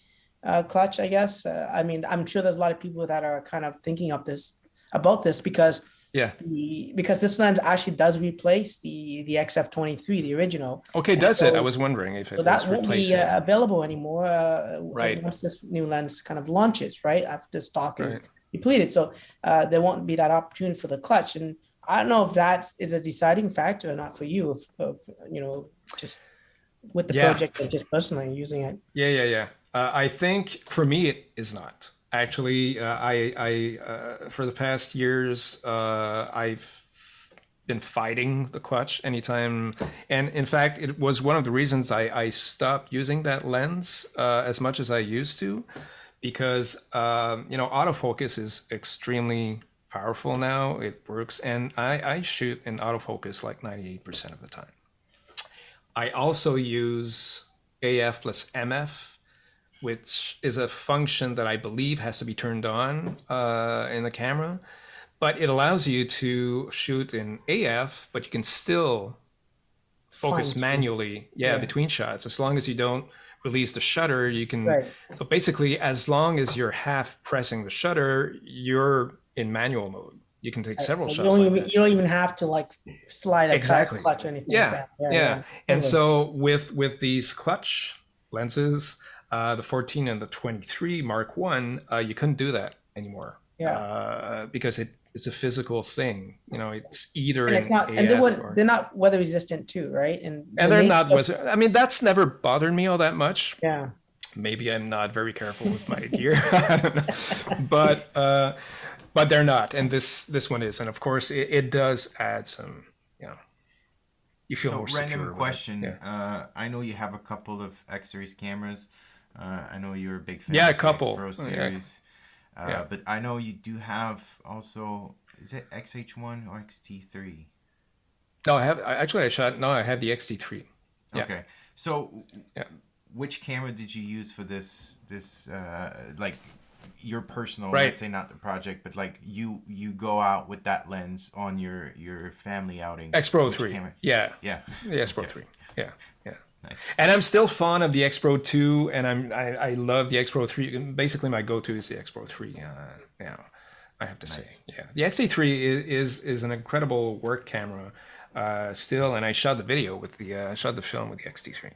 clutch? I guess. I mean, I'm sure there's a lot of people that are kind of thinking about this because this lens actually does replace the XF23, the original. Okay, does it? I was wondering if it that won't be available anymore once this new lens kind of launches, right? After stock is depleted. So there won't be that opportunity for the clutch. And I don't know if that is a deciding factor or not for you, if you know, just with the project and just personally using it. Yeah. I think for me, it is not. Actually, I for the past years, I've been fighting the clutch anytime. And in fact, it was one of the reasons I stopped using that lens as much as I used to, because, you know, autofocus is extremely powerful now. It works. And I shoot in autofocus like 98% of the time. I also use AF plus MF which is a function that I believe has to be turned on in the camera. But it allows you to shoot in AF, but you can still focus manually, between shots. As long as you don't release the shutter, you can. Right. So basically, as long as you're half pressing the shutter, you're in manual mode. You can take several shots. You don't even have to like slide a exactly. clutch or anything Yeah, like that. yeah. And so with these clutch lenses, the 14 and the 23 Mark 1, you couldn't do that anymore. Yeah. Because it's a physical thing. You know, it's either and it's not, AF and they're not weather resistant too, right? And they're not weather. I mean, that's never bothered me all that much. Yeah. Maybe I'm not very careful with my gear. I don't know. But they're not, and this one is, and of course it does add some, you feel more secure. Random question. I know you have a couple of X series cameras. I know you're a big fan. Yeah, of a couple. Pro series. But I know you do have also. Is it XH1 or XT3? No, I have. I have the XT3. Yeah. Okay, so which camera did you use for this like your personal, let's say not the project, but like you go out with that lens on your family outing? X Pro 3. Camera? Yeah. The X Pro 3. Yeah. Nice. And I'm still fond of the X Pro 2, and I love the X Pro 3. Basically, my go-to is the X Pro 3. I have to say, the XT3 is an incredible work camera still, and I shot the video with the shot the film with the XT3.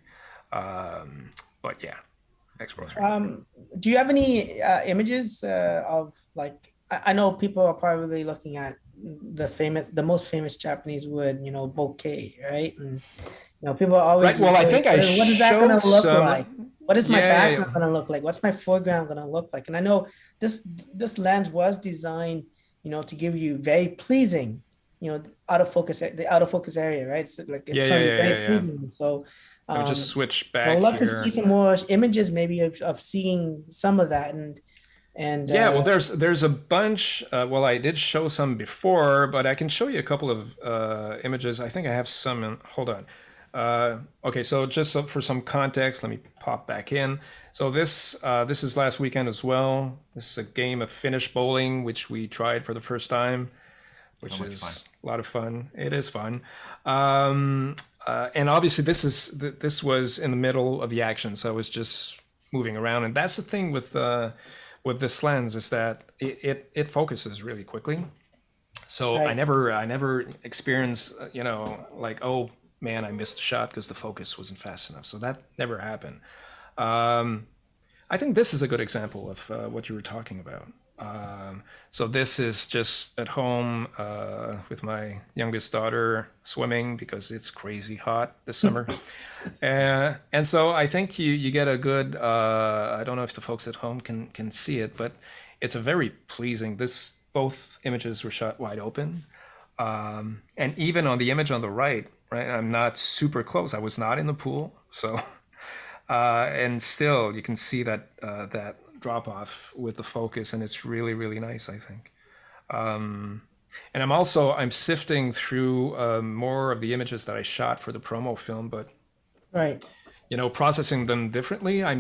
But yeah, X Pro 3. Do you have any images of like? I know people are probably looking at the most famous Japanese wood, bokeh, right? And people are always Well, I think what is that going to look some... like? What is my background going to look like? What's my foreground going to look like? And I know this lens was designed, to give you very pleasing, the out of focus area, right? So like it's very pleasing. So let me just switch back. I'd love to see some more images, maybe of seeing some of that and well, there's a bunch. Well, I did show some before, but I can show you a couple of images. I think I have some. Hold on. Okay, so just for some context, let me pop back in. So this is last weekend as well. This is a game of Finnish bowling, which we tried for the first time, which is a lot of fun. It is fun. And obviously this was in the middle of the action, so I was just moving around. And that's the thing with this lens, is that it focuses really quickly. So I never experienced, like, oh man, I missed the shot because the focus wasn't fast enough. So that never happened. I think this is a good example of what you were talking about. So this is just at home with my youngest daughter swimming because it's crazy hot this summer. And so I think you get a good, I don't know if the folks at home can see it, but it's a very pleasing, both images were shot wide open. And even on the image on the right, I'm not super close. I was not in the pool. So, and still you can see that drop off with the focus, and it's really, really nice, I think. And I'm sifting through more of the images that I shot for the promo film, but processing them differently. It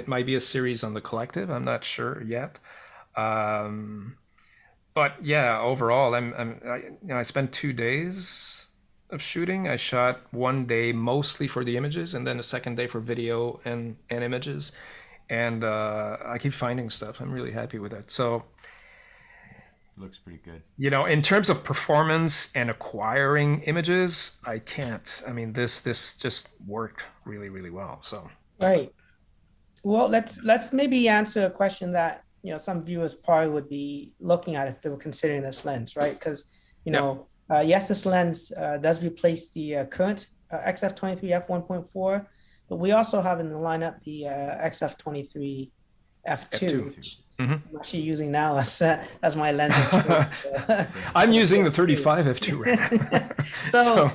might be a series on the collective. I'm not sure yet. But yeah, overall, I spent 2 days of shooting. I shot one day mostly for the images, and then a second day for video and images. And I keep finding stuff. I'm really happy with it. So looks pretty good. In terms of performance and acquiring images, I can't. I mean, this just worked really, really well. So well, let's maybe answer a question that some viewers probably would be looking at if they were considering this lens, right? Because yes, this lens does replace the current XF23 f1.4, but we also have in the lineup the XF23 f2. Which I'm actually using now as my lens. I'm using the 35 f2 right now. So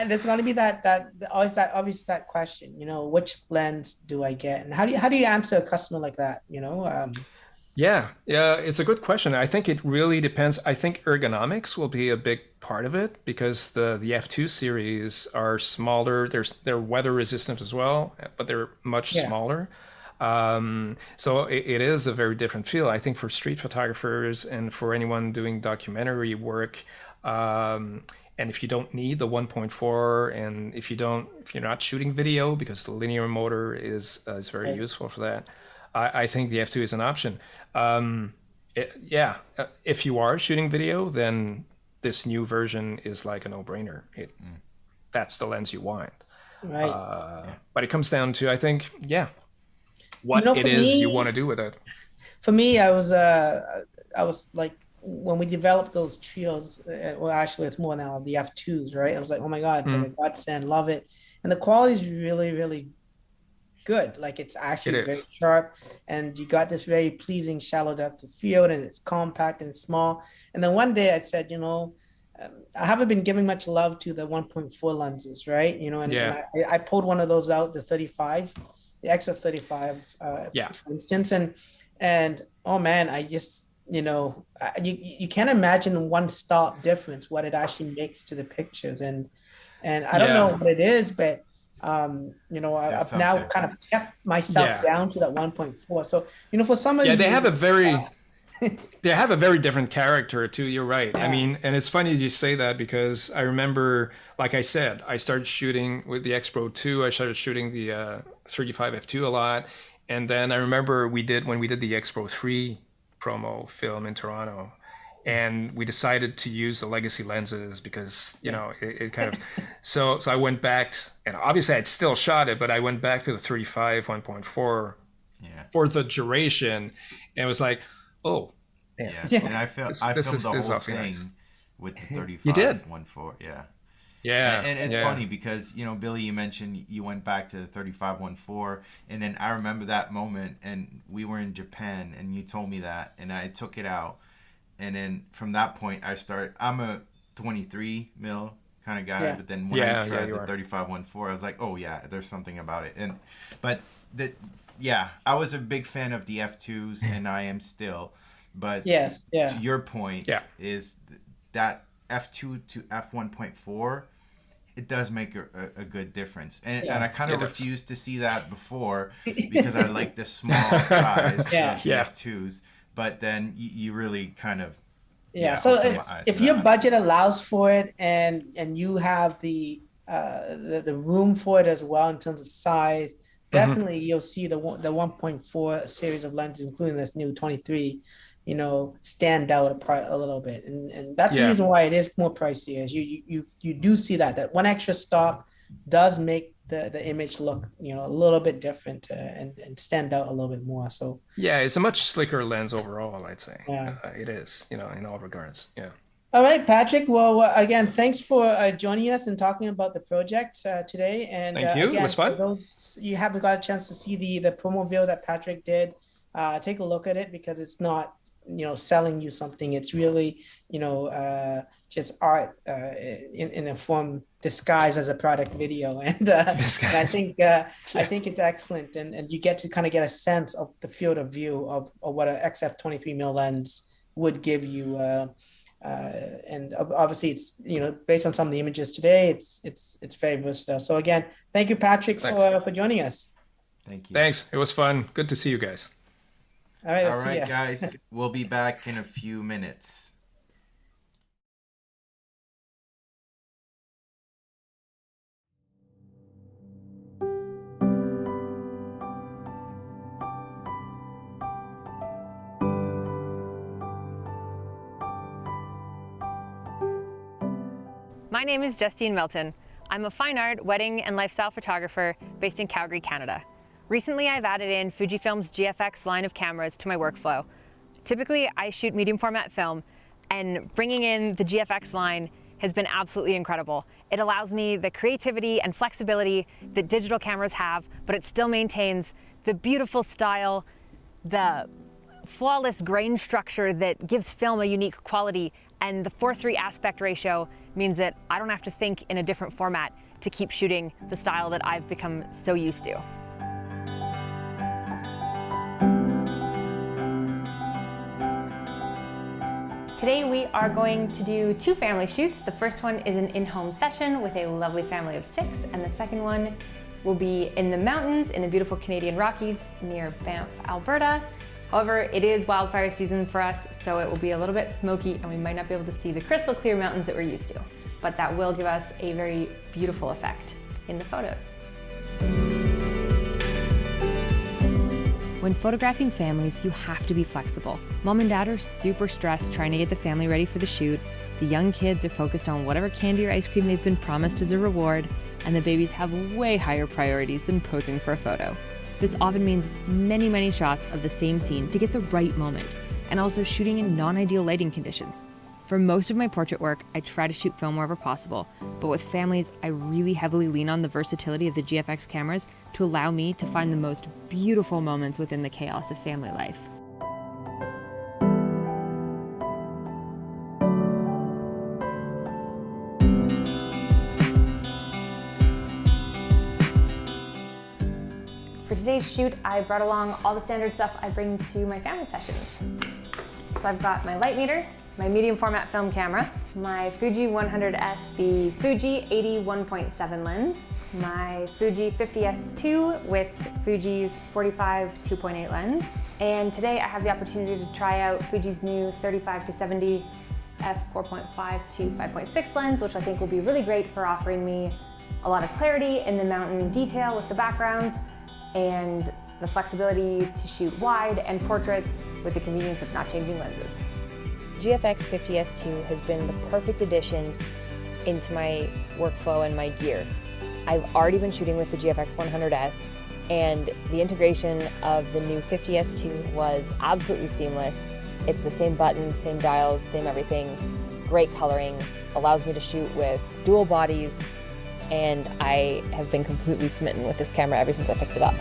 there's going to be that question, which lens do I get, and how do you answer a customer like that? Yeah, it's a good question. I think it really depends. I think ergonomics will be a big part of it because the F2 series are smaller. They're weather resistant as well, but they're much smaller. So it is a very different feel. I think for street photographers and for anyone doing documentary work, and if you don't need the 1.4, and if you're not shooting video, because the linear motor is very useful for that, I think the f2 is an option. If you are shooting video, then this new version is like a no-brainer. That's the lens you want. Right. But it comes down to, I think, what it is you want to do with it. For me, I was like, when we developed those trios, well, actually it's more now, the F2s, right? I was like, oh my God, it's like a godsend, love it. And the quality is really, really good. Like, it's actually very sharp, and you got this very pleasing shallow depth of field, and it's compact and small. And then one day I said, I haven't been giving much love to the 1.4 lenses, right? And I pulled one of those out, the 35, the XF35, for instance, and oh man, I just, you can't imagine one stop difference what it actually makes to the pictures, and I don't know what it is, but I've now kind of kept myself down to that 1.4. So for some of they have a very they have a very different character too. You're right. I mean, and it's funny you say that, because I remember, like I said, I started shooting with the X Pro 2. I started shooting the 35 f2 a lot, and then I remember when we did the X Pro 3 promo film in Toronto, and we decided to use the legacy lenses because it kind of so I went back, and obviously I'd still shot it, but I went back to the 35 1.4 for the duration, and it was like, oh and I filmed the whole thing nice. With the 35 you did 1.4 and it's funny because Billy, you mentioned you went back to the 35 1.4, and then I remember that moment, and we were in Japan, and you told me that, and I took it out. And then from that point, I'm a 23 mil kind of guy, but then when I tried the 35 1.4, I was like, oh yeah, there's something about it. I was a big fan of the F2s, and I am still. But to your point, is that F2 to F1.4, it does make a good difference. And I kind of refused to see that before, because I like the small size of the F2s. But then you really kind of so if your budget allows for it, and you have the room for it as well in terms of size, definitely you'll see the 1.4 series of lenses, including this new 23, stand out apart a little bit, and that's the reason why it is more pricey. Is you do see that one extra stop does make the image look a little bit different, and stand out a little bit more. So it's a much slicker lens overall, I'd say. It is, in all regards. All right, Patrick. Well, again, thanks for joining us and talking about the project today. And thank you. Again, it was fun. For those you haven't got a chance to see the promo video that Patrick did, take a look at it, because it's not selling you something. It's really just art in a form disguised as a product video, and I think it's excellent, and you get to kind of get a sense of the field of view of what an XF 23 mil lens would give you, and obviously it's based on some of the images today, it's very versatile. So again, thank you, Patrick, for joining us. Thank you. Thanks. It was fun. Good to see you guys. All right, all right, guys. We'll be back in a few minutes. My name is Justin Milton. I'm a fine art, wedding, and lifestyle photographer based in Calgary, Canada. Recently, I've added in Fujifilm's GFX line of cameras to my workflow. Typically, I shoot medium format film, and bringing in the GFX line has been absolutely incredible. It allows me the creativity and flexibility that digital cameras have, but it still maintains the beautiful style, the flawless grain structure that gives film a unique quality, and the 4:3 aspect ratio means that I don't have to think in a different format to keep shooting the style that I've become so used to. Today we are going to do 2 family shoots. The first one is an in-home session with a lovely family of 6, and the second one will be in the mountains in the beautiful Canadian Rockies near Banff, Alberta. However, it is wildfire season for us, so it will be a little bit smoky and we might not be able to see the crystal clear mountains that we're used to. But that will give us a very beautiful effect in the photos. When photographing families, you have to be flexible. Mom and dad are super stressed trying to get the family ready for the shoot. The young kids are focused on whatever candy or ice cream they've been promised as a reward, and the babies have way higher priorities than posing for a photo. This often means many, many shots of the same scene to get the right moment, and also shooting in non-ideal lighting conditions. For most of my portrait work, I try to shoot film wherever possible, but with families, I really heavily lean on the versatility of the GFX cameras to allow me to find the most beautiful moments within the chaos of family life. For today's shoot, I brought along all the standard stuff I bring to my family sessions. So I've got my light meter, my medium format film camera, my Fuji 100S, the Fuji 81.7 lens, my Fuji 50S2 with Fuji's 45 2.8 lens. And today I have the opportunity to try out Fuji's new 35 to 70 f4.5 to 5.6 lens, which I think will be really great for offering me a lot of clarity in the mountain detail with the backgrounds and the flexibility to shoot wide and portraits with the convenience of not changing lenses. GFX 50S2 has been the perfect addition into my workflow and my gear. I've already been shooting with the GFX 100S, and the integration of the new 50S2 was absolutely seamless. It's the same buttons, same dials, same everything, great coloring, allows me to shoot with dual bodies, and I have been completely smitten with this camera ever since I picked it up.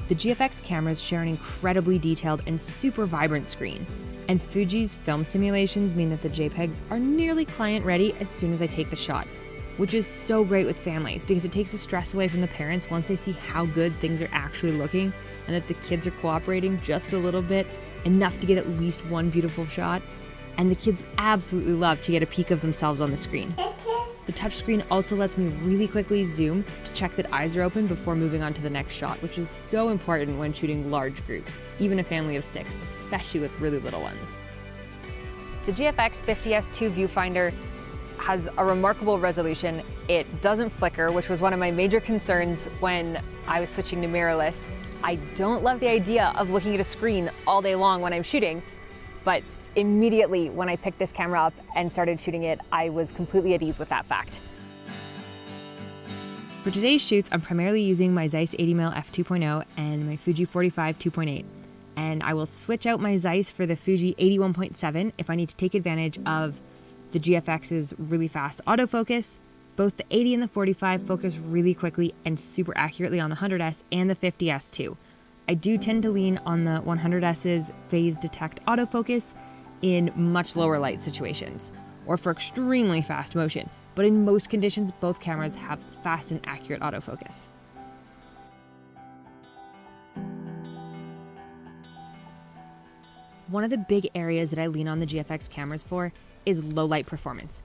The GFX cameras share an incredibly detailed and super vibrant screen, and Fuji's film simulations mean that the JPEGs are nearly client ready as soon as I take the shot, which is so great with families because it takes the stress away from the parents once they see how good things are actually looking and that the kids are cooperating just a little bit, enough to get at least one beautiful shot. And the kids absolutely love to get a peek of themselves on the screen. The touchscreen also lets me really quickly zoom to check that eyes are open before moving on to the next shot, which is so important when shooting large groups, even a family of 6, especially with really little ones. The GFX 50S2 viewfinder has a remarkable resolution. It doesn't flicker, which was one of my major concerns when I was switching to mirrorless. I don't love the idea of looking at a screen all day long when I'm shooting, but immediately when I picked this camera up and started shooting it, I was completely at ease with that fact. For today's shoots, I'm primarily using my Zeiss 80mm f2.0 and my Fuji 45 2.8. And I will switch out my Zeiss for the Fuji 81.7 if I need to take advantage of the GFX's really fast autofocus. Both the 80 and the 45 focus really quickly and super accurately on the 100S and the 50S too. I do tend to lean on the 100S's phase detect autofocus in much lower light situations, or for extremely fast motion, but in most conditions, both cameras have fast and accurate autofocus. One of the big areas that I lean on the GFX cameras for is low light performance,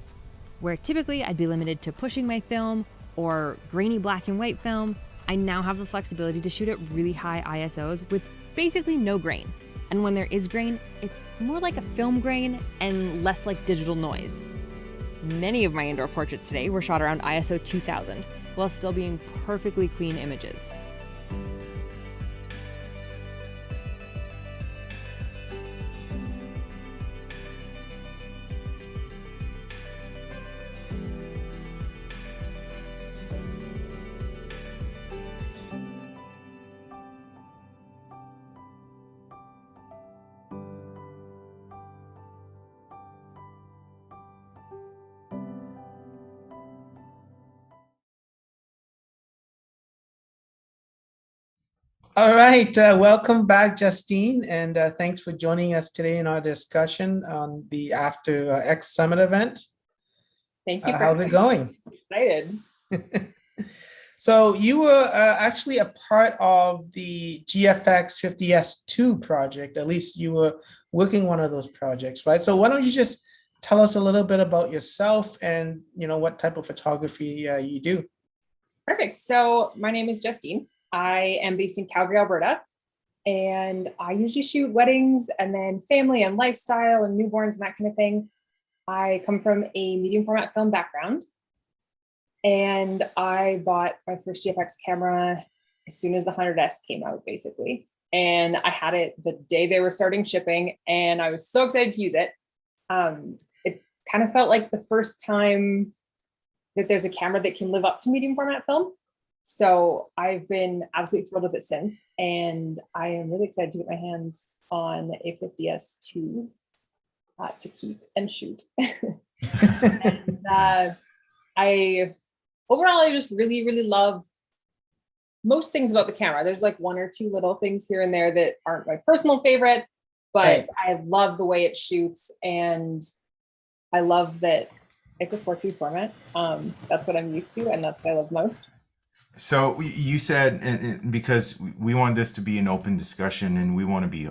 where typically I'd be limited to pushing my film or grainy black and white film. I now have the flexibility to shoot at really high ISOs with basically no grain. And when there is grain, it's more like a film grain and less like digital noise. Many of my indoor portraits today were shot around ISO 2000, while still being perfectly clean images. All right, welcome back, Justine, and thanks for joining us today in our discussion on the After X Summit event. Thank you. How's it going? Excited. So you were actually a part of the GFX 50S2 project. At least you were working one of those projects, right? So why don't you just tell us a little bit about yourself and what type of photography you do? Perfect. So my name is Justine. I am based in Calgary, Alberta, and I usually shoot weddings and then family and lifestyle and newborns and that kind of thing. I come from a medium format film background, and I bought my first GFX camera as soon as the 100S came out, basically. And I had it the day they were starting shipping, and I was so excited to use it. It kind of felt like the first time that there's a camera that can live up to medium format film. So I've been absolutely thrilled with it since, and I am really excited to get my hands on a 50S2 to keep and shoot. And overall, I just really, really love most things about the camera. There's like one or two little things here and there that aren't my personal favorite, but Right. I love the way it shoots, and I love that it's a 4:3 format. That's what I'm used to, and that's what I love most. So you said, and because we want this to be an open discussion and we want to be,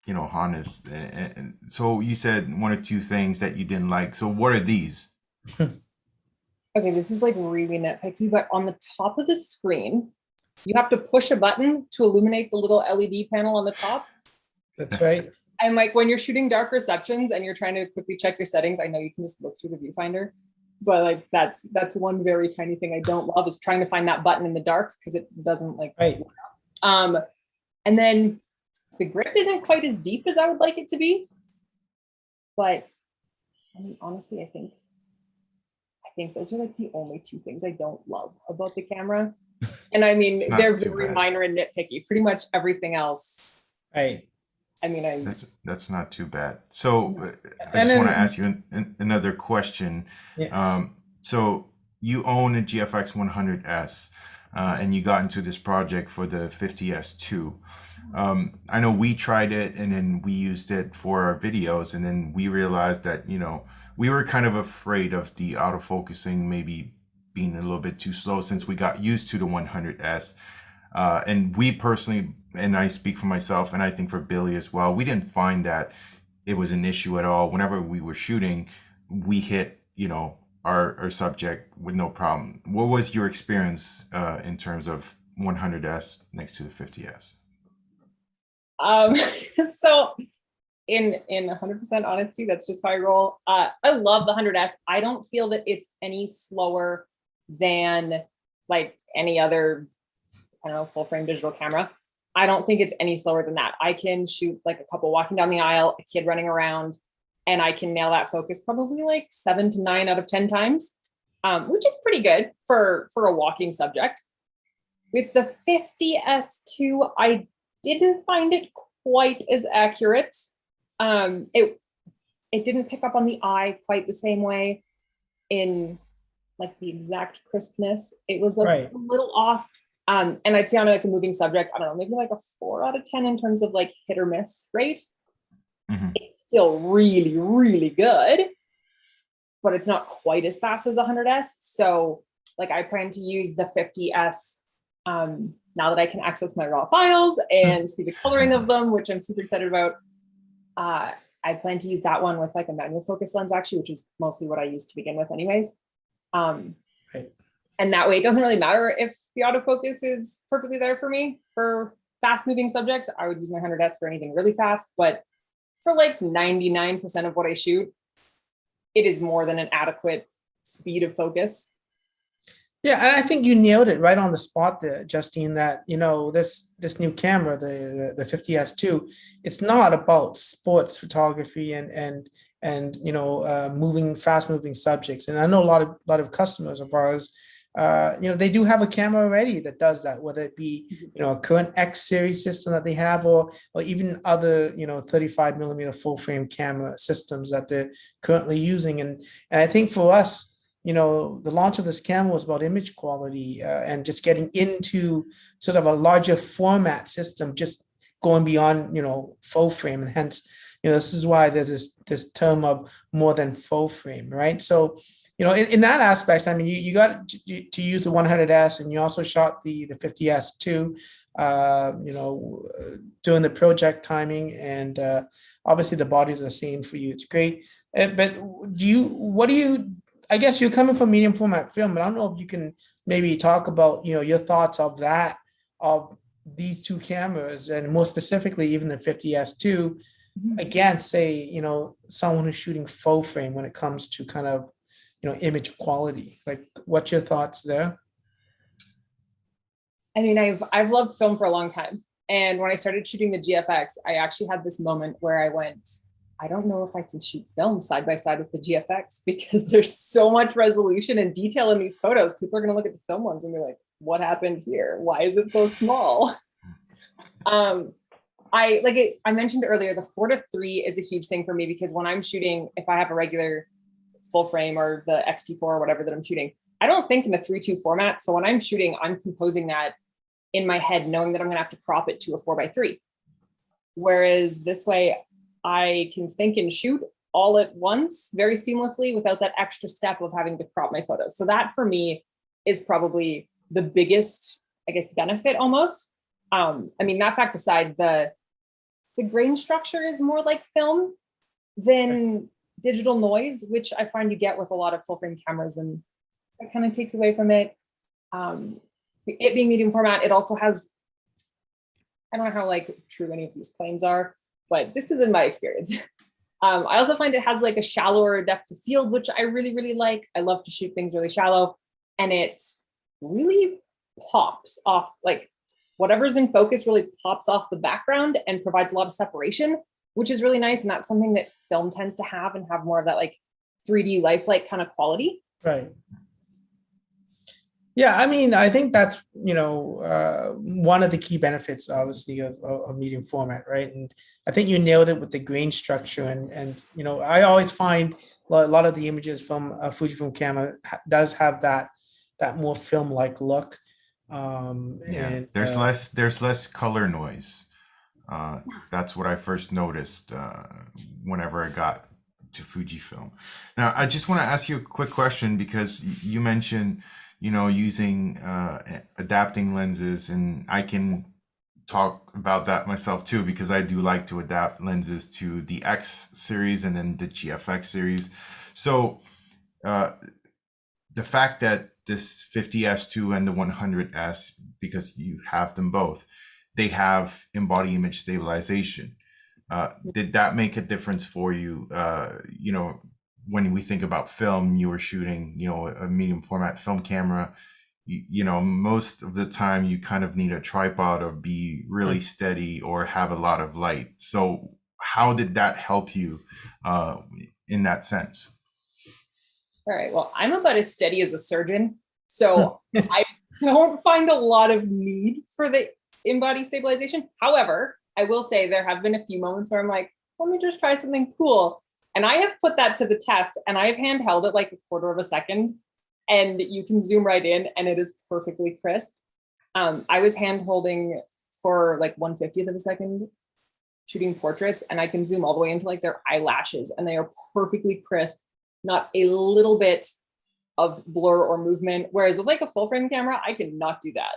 honest. And so you said one or two things that you didn't like. So what are these? Okay, this is like really nitpicky, but on the top of the screen, you have to push a button to illuminate the little LED panel on the top. That's right. And like when you're shooting dark receptions and you're trying to quickly check your settings, I know you can just look through the viewfinder, but like that's one very tiny thing I don't love, is trying to find that button in the dark, because it doesn't like. Right. And then the grip isn't quite as deep as I would like it to be. But I mean, honestly, I think those are like the only two things I don't love about the camera. And I mean, they're very minor and nitpicky. Pretty much everything else. Right. I mean, That's not too bad. So I And just want to then- ask you another question. Yeah. So you own a GFX 100S, and you got into this project for the 50S2. I know we tried it, and then we used it for our videos, and then we realized that, we were kind of afraid of the autofocusing maybe being a little bit too slow, since we got used to the 100S. And we personally, and I speak for myself, and I think for Billy as well, we didn't find that it was an issue at all. Whenever we were shooting, we hit, our subject with no problem. What was your experience in terms of 100S next to the 50S? so in 100% honesty, that's just how I roll. I love the 100S. I don't feel that it's any slower than like any other, I don't know, full frame digital camera. I don't think it's any slower than that. I can shoot like a couple walking down the aisle, a kid running around, and I can nail that focus probably like 7 to 9 out of 10 times, which is pretty good for a walking subject. With the 50S2, I didn't find it quite as accurate. It didn't pick up on the eye quite the same way in like the exact crispness. It was a little off. And I'd say on like a moving subject, I don't know, maybe like a 4 out of 10 in terms of like hit or miss rate. Mm-hmm. It's still really, really good, but it's not quite as fast as the 100S. So like I plan to use the 50S now that I can access my raw files and see the coloring of them, which I'm super excited about. I plan to use that one with like a manual focus lens, actually, which is mostly what I used to begin with anyways. And that way it doesn't really matter if the autofocus is perfectly there for me. For fast moving subjects, I would use my 100S for anything really fast, but for like 99% of what I shoot, it is more than an adequate speed of focus. Yeah, and I think you nailed it right on the spot there, Justine, that, this new camera, the 50S2, it's not about sports photography and fast moving subjects. And I know a lot of customers of ours, they do have a camera already that does that, whether it be, a current X series system that they have, or even other, 35 millimeter full frame camera systems that they're currently using. And I think for us, the launch of this camera was about image quality and just getting into sort of a larger format system, just going beyond, full frame. And hence, this is why there's this term of more than full frame, right? So, in that aspect, I mean, you got to use the 100S, and you also shot the 50S too, during the project timing, and obviously the bodies are the same for you. It's great. But I guess you're coming from medium format film, but I don't know if you can maybe talk about, your thoughts of that, of these two cameras, and more specifically, even the 50S2 against, say, someone who's shooting full frame when it comes to kind of, image quality. Like, what's your thoughts there? I mean, I've loved film for a long time. And when I started shooting the GFX, I actually had this moment where I went, I don't know if I can shoot film side by side with the GFX because there's so much resolution and detail in these photos. People are going to look at the film ones and be like, what happened here? Why is it so small? I mentioned earlier, the 4:3 is a huge thing for me because when I'm shooting, if I have a regular full frame or the X-T4 or whatever that I'm shooting, I don't think in a 3:2 format. So when I'm shooting, I'm composing that in my head, knowing that I'm going to have to crop it to a 4:3. Whereas this way, I can think and shoot all at once very seamlessly without that extra step of having to crop my photos. So that for me is probably the biggest, I guess, benefit almost. I mean, that fact aside, the grain structure is more like film than digital noise, which I find you get with a lot of full frame cameras, and that kind of takes away from it. It being medium format, it also has, I don't know how like true any of these claims are, but this is in my experience. I also find it has like a shallower depth of field, which I really, really like. I love to shoot things really shallow, and it really pops off, like whatever's in focus really pops off the background and provides a lot of separation, which is really nice. And that's something that film tends to have, and have more of that like 3D lifelike kind of quality. Right. Yeah, I mean, I think that's, one of the key benefits, obviously, of medium format, right? And I think you nailed it with the grain structure. And I always find a lot of the images from a Fujifilm camera does have that more film-like look. And there's less color noise. That's what I first noticed whenever I got to Fujifilm. Now, I just want to ask you a quick question, because you mentioned using adapting lenses, and I can talk about that myself too, because I do like to adapt lenses to the X series and then the GFX series. So the fact that this 50S2 and the 100S, because you have them both, they have embody image stabilization. Did that make a difference for you? When we think about film, you were shooting, a medium format film camera, most of the time you kind of need a tripod or be really steady or have a lot of light. So how did that help you in that sense? All right, well, I'm about as steady as a surgeon, so I don't find a lot of need for the embody stabilization. However, I will say there have been a few moments where I'm like, let me just try something cool. And I have put that to the test, and I've handheld it like a quarter of a second, and you can zoom right in and it is perfectly crisp. I was hand holding for like 1/50th of a second shooting portraits, and I can zoom all the way into like their eyelashes, and they are perfectly crisp, not a little bit of blur or movement. Whereas with like a full frame camera, I cannot do that.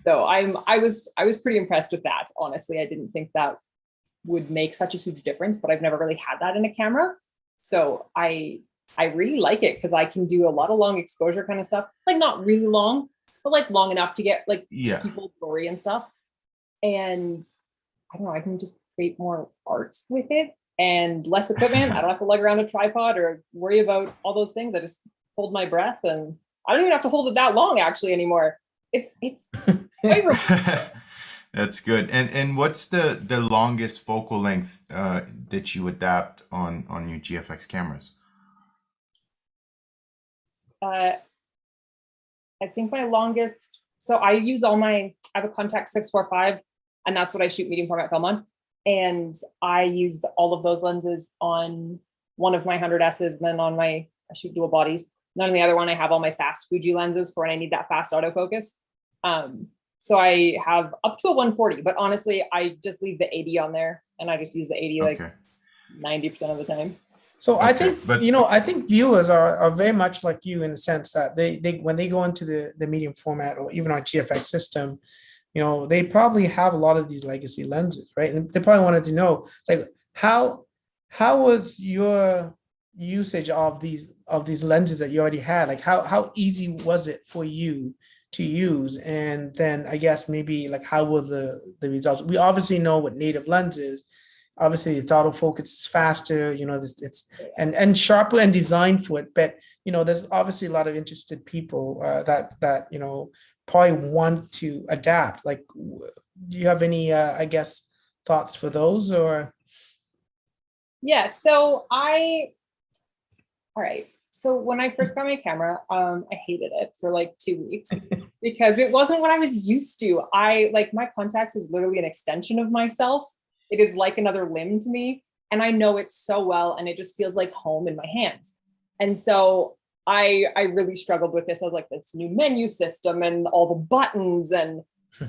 So I was pretty impressed with that. Honestly, I didn't think that would make such a huge difference, but I've never really had that in a camera. So I really like it because I can do a lot of long exposure kind of stuff, like not really long, but like long enough to get like people glory and stuff. And I don't know, I can just create more art with it and less equipment. I don't have to lug around a tripod or worry about all those things. I just hold my breath, and I don't even have to hold it that long actually anymore. It's That's good. And what's the longest focal length that you adapt on your GFX cameras? I think my longest, so I use I have a Contax 645, and that's what I shoot medium format film on. And I used all of those lenses on one of my 100Ss, and then I shoot dual bodies. And on the other one, I have all my fast Fuji lenses for when I need that fast autofocus. So I have up to a 140, but honestly, I just leave the 80 on there, and I just use the 80 like 90% of the time. So I think, I think viewers are very much like you in the sense that they when they go into the medium format or even our GFX system, they probably have a lot of these legacy lenses, right? And they probably wanted to know, like, how was your usage of these lenses that you already had? Like how easy was it for you to use? And then I guess maybe like how were the results? We obviously know what native lens is. Obviously it's autofocus, it's faster, you know, it's and sharper and designed for it. But you know, there's obviously a lot of interested people that you know probably want to adapt. Like, do you have any I guess thoughts for those or? Yeah, so all right. So when I first got my camera, I hated it for like 2 weeks because it wasn't what I was used to. I like my contacts is literally an extension of myself. It is like another limb to me. And I know it so well, and it just feels like home in my hands. And so I really struggled with this. I was like, this new menu system and all the buttons. And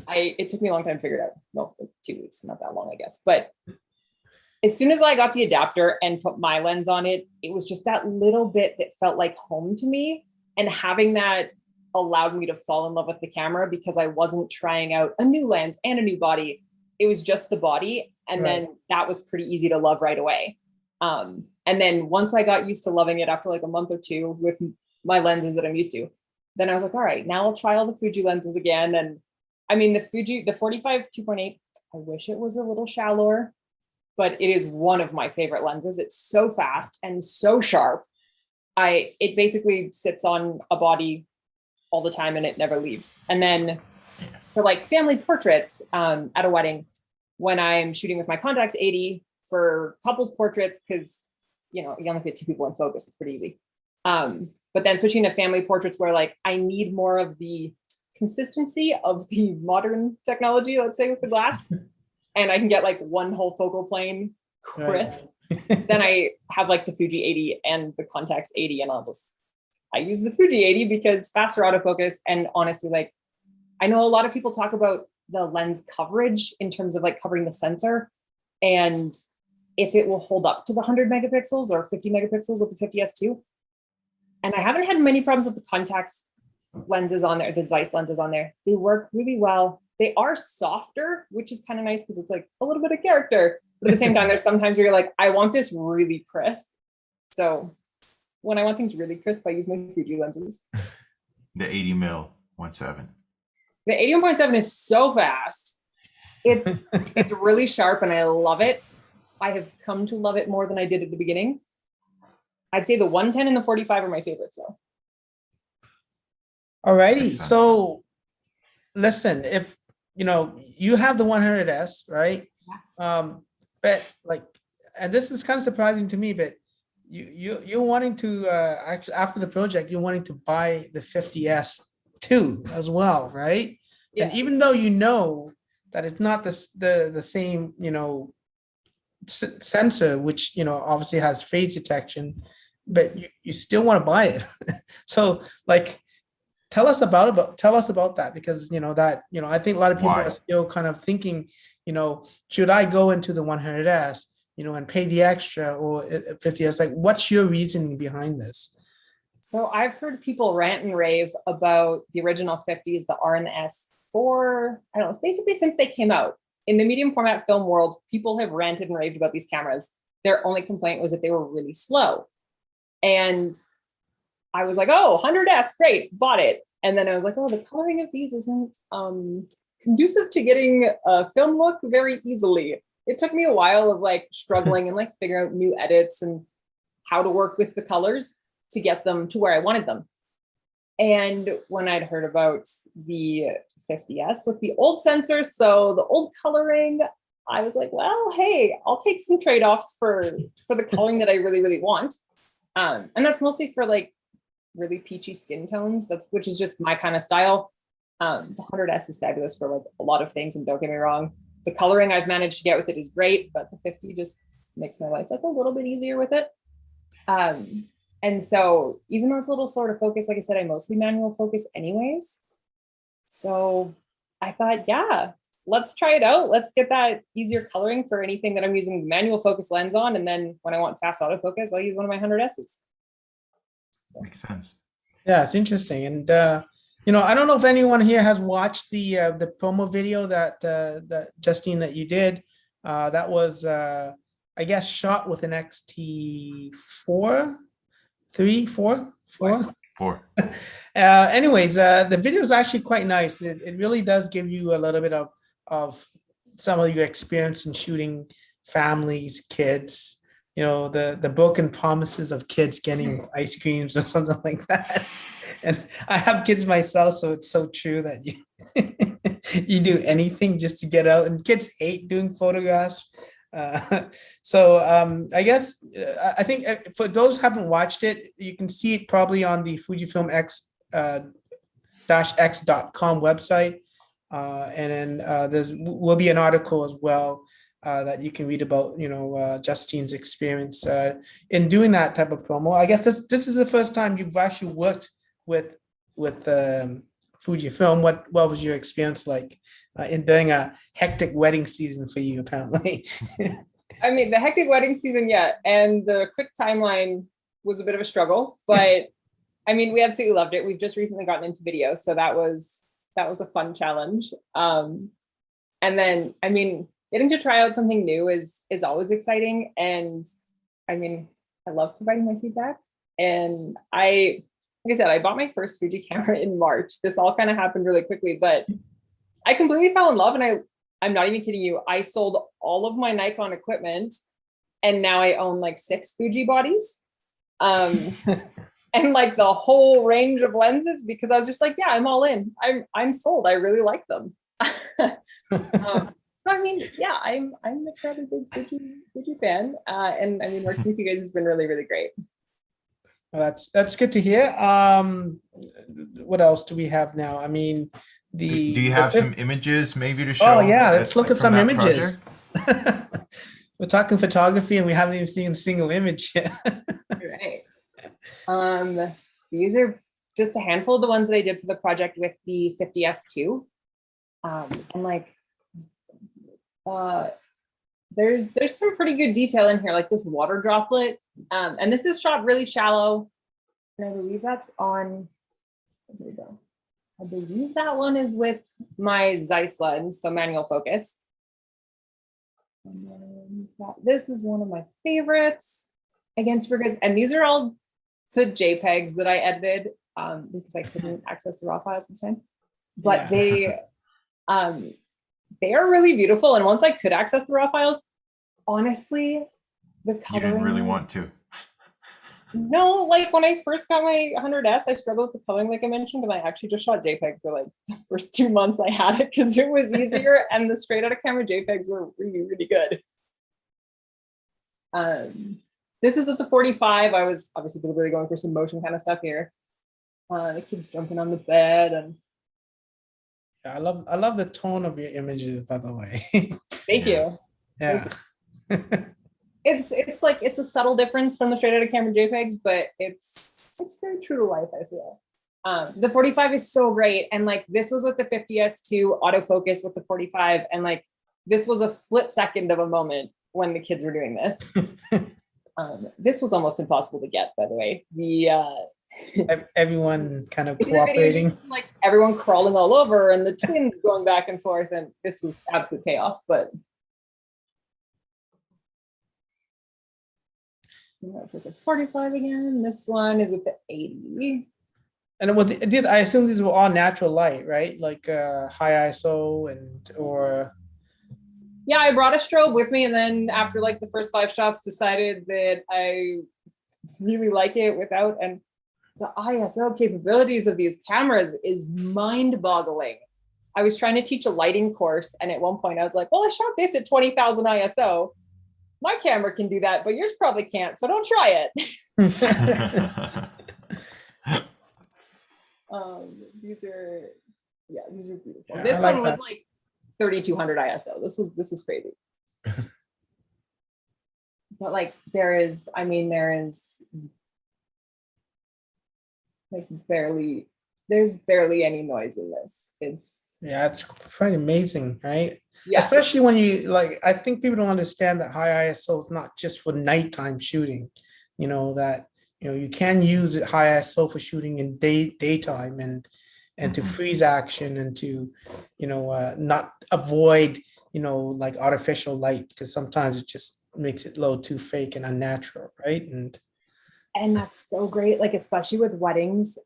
it took me a long time to figure it out. No, like 2 weeks, not that long, I guess. But as soon as I got the adapter and put my lens on it, it was just that little bit that felt like home to me. And having that allowed me to fall in love with the camera because I wasn't trying out a new lens and a new body. It was just the body. And Right. then that was pretty easy to love right away. And then once I got used to loving it after like a month or two with my lenses that I'm used to, then I was like, all right, now I'll try all the Fuji lenses again. And I mean, the 45 2.8, I wish it was a little shallower, but it is one of my favorite lenses. It's so fast and so sharp. It basically sits on a body all the time and it never leaves. And then for like family portraits at a wedding, when I'm shooting with my contacts 80 for couples portraits, because you know, you only get 2 people in focus, it's pretty easy. But then switching to family portraits where like I need more of the consistency of the modern technology, let's say with the glass, and I can get like one whole focal plane crisp, then I have like the Fuji 80 and the contacts 80, and I use the Fuji 80 because faster autofocus. And honestly, like I know a lot of people talk about the lens coverage in terms of like covering the sensor and if it will hold up to the 100 megapixels or 50 megapixels with the 50S2. And I haven't had many problems with the contacts lenses on there, the Zeiss lenses on there. They work really well. They are softer, which is kind of nice because it's like a little bit of character. But at the same time, there's sometimes where you're like, I want this really crisp. So when I want things really crisp, I use my Fuji lenses. The 80 mil 1.7. The 81.7 is so fast. It's really sharp and I love it. I have come to love it more than I did at the beginning. I'd say the 110 and the 45 are my favorites though. Alrighty, so listen, if you know you have the 100S, right? But like, and this is kind of surprising to me, but you're wanting to actually after the project, you're wanting to buy the 50S too as well, right? Yeah. And even though you know that it's not the same, you know, sensor, which you know obviously has phase detection, but you still want to buy it. So like. Tell us about that, because you know that, you know, I think a lot of people are still kind of thinking, you know, should I go into the 100S, you know, and pay the extra or 50S? Like, what's your reasoning behind this? So I've heard people rant and rave about the original 50s, the R and the S for, I don't know, basically since they came out. In the medium format film world, people have ranted and raved about these cameras. Their only complaint was that they were really slow. And I was like, oh, 100S, great, bought it. And then I was like, oh, the coloring of these isn't conducive to getting a film look very easily. It took me a while of like struggling and like figuring out new edits and how to work with the colors to get them to where I wanted them. And when I'd heard about the 50S with the old sensor, so the old coloring, I was like, well, hey, I'll take some trade-offs for the coloring that I really, really want. And that's mostly for like really peachy skin tones, which is just my kind of style. The 100S is fabulous for like a lot of things, and don't get me wrong, the coloring I've managed to get with it is great, but the 50 just makes my life like a little bit easier with it. And so even though it's a little sort of focus, like I said, I mostly manual focus anyways. So I thought, yeah, let's try it out. Let's get that easier coloring for anything that I'm using manual focus lens on. And then when I want fast autofocus, I'll use one of my 100Ss. Makes sense. Yeah, it's interesting. And you know, I don't know if anyone here has watched the promo video that Justine, that you did. That was I guess, shot with an X-T4, 3, 4, 4. 4. Anyways, the video is actually quite nice. It really does give you a little bit of some of your experience in shooting families, kids, you know, the broken promises of kids getting ice creams or something like that. And I have kids myself, so it's so true that you you do anything just to get out, and kids hate doing photographs. I guess I think for those who haven't watched it, you can see it probably on the Fujifilm X-X.com website, and then there's will be an article as well that you can read about, you know, Justine's experience in doing that type of promo. I guess this is the first time you've actually worked with Fujifilm. What was your experience like in during a hectic wedding season for you, apparently? I mean, the hectic wedding season, yeah, and the quick timeline was a bit of a struggle, but I mean, we absolutely loved it. We've just recently gotten into video, so that was a fun challenge. And then, I mean, getting to try out something new is always exciting, and I mean, I love providing my feedback. And like I said, I bought my first Fuji camera in March. This all kind of happened really quickly, but I completely fell in love, and I'm not even kidding you. I sold all of my Nikon equipment, and now I own like 6 Fuji bodies, and like the whole range of lenses, because I was just like, yeah, I'm all in. I'm sold. I really like them. So I mean, yeah, I'm a fairly big Fuji fan, and I mean, working with you guys has been really, really great. Well, that's good to hear. What else do we have now? I mean, Do you have some images maybe to show? Oh yeah, let's look at some images. Project? We're talking photography and we haven't even seen a single image yet. Right. These are just a handful of the ones that I did for the project with the 50S2. And like, there's some pretty good detail in here, like this water droplet. And this is shot really shallow. And I believe that's on, here we go. I believe that one is with my Zeiss lens, so manual focus. And then this is one of my favorites, again, super guys. And these are all the JPEGs that I edited because I couldn't access the raw files at the time. But yeah, they are really beautiful. And once I could access the raw files, honestly, the coloring. You didn't really want to. No, like when I first got my 100S, I struggled with the coloring, like I mentioned, and I actually just shot JPEG for like the first 2 months I had it because it was easier, and the straight out of camera JPEGs were really, really good. This is with the 45. I was obviously really going for some motion kind of stuff here. The kids jumping on the bed, and yeah, I love the tone of your images, by the way. Thank you. Yeah. It's like it's a subtle difference from the straight out of camera JPEGs, but it's very true to life, I feel. The 45 is so great, and like this was with the 50S2 autofocus with the 45, and like this was a split second of a moment when the kids were doing this. This was almost impossible to get, by the way. Everyone kind of cooperating, like everyone crawling all over, and the twins going back and forth, and this was absolute chaos. But so it's 45 again. This one is with the 80. And what these, I assume these were all natural light, right? Like high ISO or. Yeah, I brought a strobe with me, and then after like the first 5 shots, decided that I really like it without. And the ISO capabilities of these cameras is mind-boggling. I was trying to teach a lighting course, and at one point I was like, well, I shot this at 20,000 ISO. My camera can do that, but yours probably can't, so don't try it. These are beautiful. Yeah, this one was like 3,200 ISO. This was crazy. But like there's barely any noise in this. It's quite amazing, right? Yeah. Especially when you like, I think people don't understand that high ISO is not just for nighttime shooting. You know that, you know, you can use it high ISO for shooting in daytime and to freeze action and to, you know, not avoid, you know, like artificial light, because sometimes it just makes it look too fake and unnatural, right? And that's so great, like especially with weddings,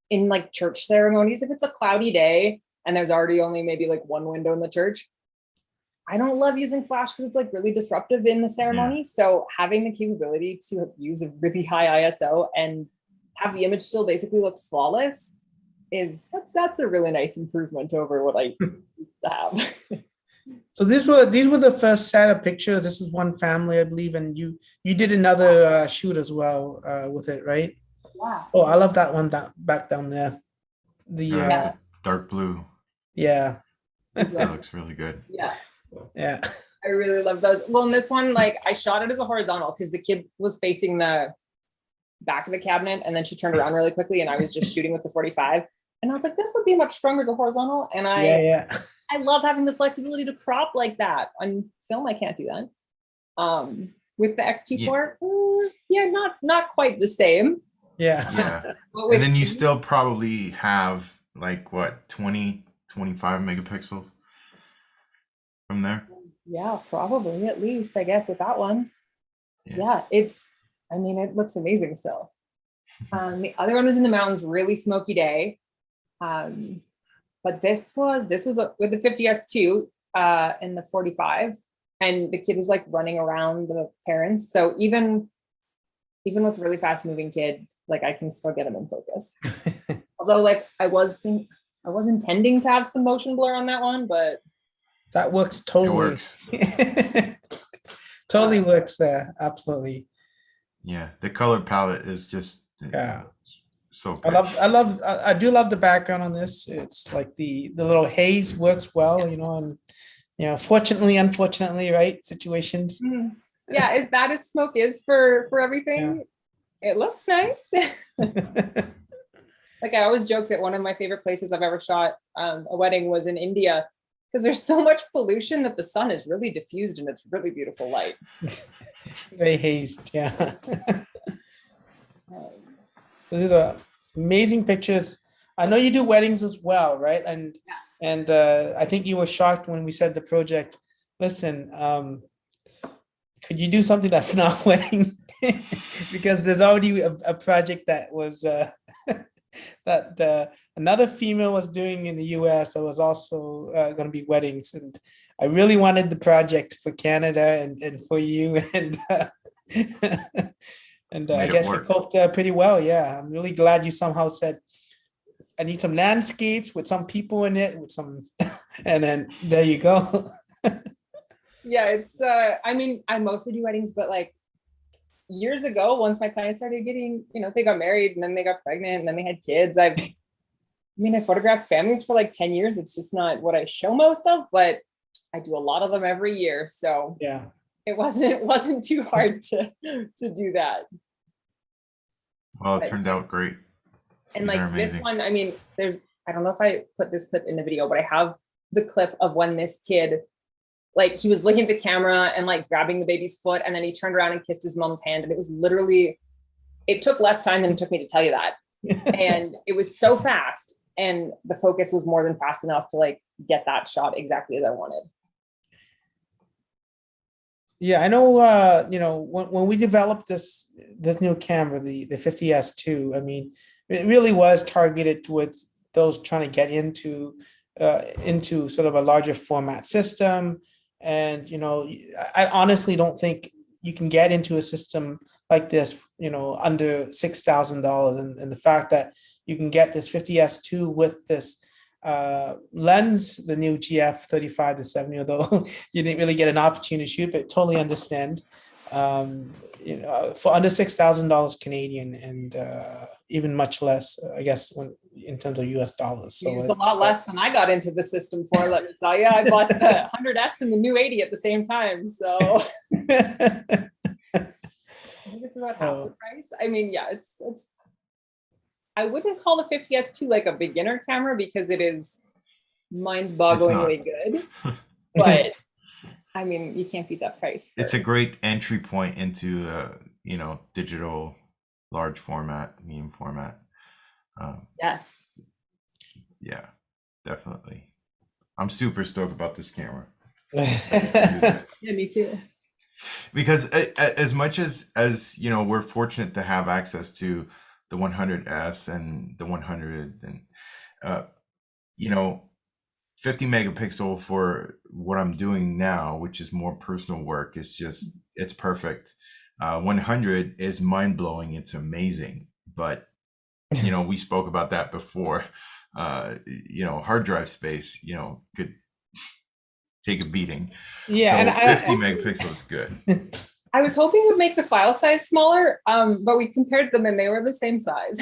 in like church ceremonies, if it's a cloudy day and there's already only maybe like one window in the church, I don't love using flash because it's like really disruptive in the ceremony. So having the capability to use a really high ISO and have the image still basically look flawless that's a really nice improvement over what I used to have. So these were the first set of pictures. This is one family, I believe, and you did another shoot as well with it, right? Yeah. Oh, I love that one back down there. The dark blue. Yeah. That looks really good. Yeah. Yeah. I really love those. Well, in this one, like I shot it as a horizontal because the kid was facing the back of the cabinet and then she turned around really quickly and I was just shooting with the 45. And I was like, this would be much stronger as a horizontal. And I love having the flexibility to crop like that. On film, I can't do that. With the XT4, not quite the same. Yeah. And then you still probably have like what, 20, 25 megapixels from there? Yeah, probably at least, I guess, with that one. Yeah, it looks amazing still. The other one was in the mountains, really smoky day. But this was with the 50S2 and the 45, and the kid was like running around the parents. So even with really fast moving kid, like I can still get him in focus. Although like I was intending to have some motion blur on that one, but that works totally. It works. Totally works there. Absolutely. Yeah, the color palette is just so good. I do love the background on this. It's like the little haze works well, and fortunately, unfortunately, right? Situations. Yeah, as bad as smoke is for everything, it looks nice. Like I always joke that one of my favorite places I've ever shot a wedding was in India, because there's so much pollution that the sun is really diffused and it's really beautiful light. Very hazed, yeah. These are amazing pictures. I know you do weddings as well, right? And I think you were shocked when we said the project. Listen, could you do something that's not wedding? Because there's already a project that was that another female was doing in the US that was also going to be weddings, and I really wanted the project for Canada and for you, and I guess we coped pretty well. Yeah, I'm really glad you somehow said I need some landscapes with some people in it, with some, and then there you go. Yeah, it's I mostly do weddings, but like years ago, once my clients started getting, they got married and then they got pregnant and then they had kids. I photographed families for like 10 years. It's just not what I show most of, but I do a lot of them every year. So yeah, it wasn't too hard to do that. Well, it turned out great. And like this one, I don't know if I put this clip in the video, but I have the clip of when this kid, like he was looking at the camera and like grabbing the baby's foot, and then he turned around and kissed his mom's hand. And it was literally, it took less time than it took me to tell you that. And it was so fast, and the focus was more than fast enough to like get that shot exactly as I wanted. Yeah, I know, when we developed this new camera, the 50S2, it really was targeted towards those trying to get into sort of a larger format system. And, I honestly don't think you can get into a system like this, under $6,000. And the fact that you can get this 50S2 with this lens, the new GF35 to 70, although you didn't really get an opportunity to shoot, but totally understand. For under $6,000 Canadian, and even much less, I guess, in terms of US dollars. So it's a lot less than I got into the system for, let me tell you. I bought the 100S and the new 80 at the same time. So I think it's about half the price. It's I wouldn't call the 50S2 like a beginner camera because it is mind-bogglingly good. But you can't beat that price. It's a great entry point into digital large format, medium format. Yeah, definitely. I'm super stoked about this camera. Yeah, me too. Because as much as you know, we're fortunate to have access to the 100S and the 100, and uh, you know, 50 megapixel for what I'm doing now, which is more personal work, is just, it's perfect. 100 is mind blowing. It's amazing, but you know, we spoke about that before. You know, hard drive space, you know, could take a beating. Yeah, So and 50 megapixel is good. I was hoping it would make the file size smaller, but we compared them and they were the same size.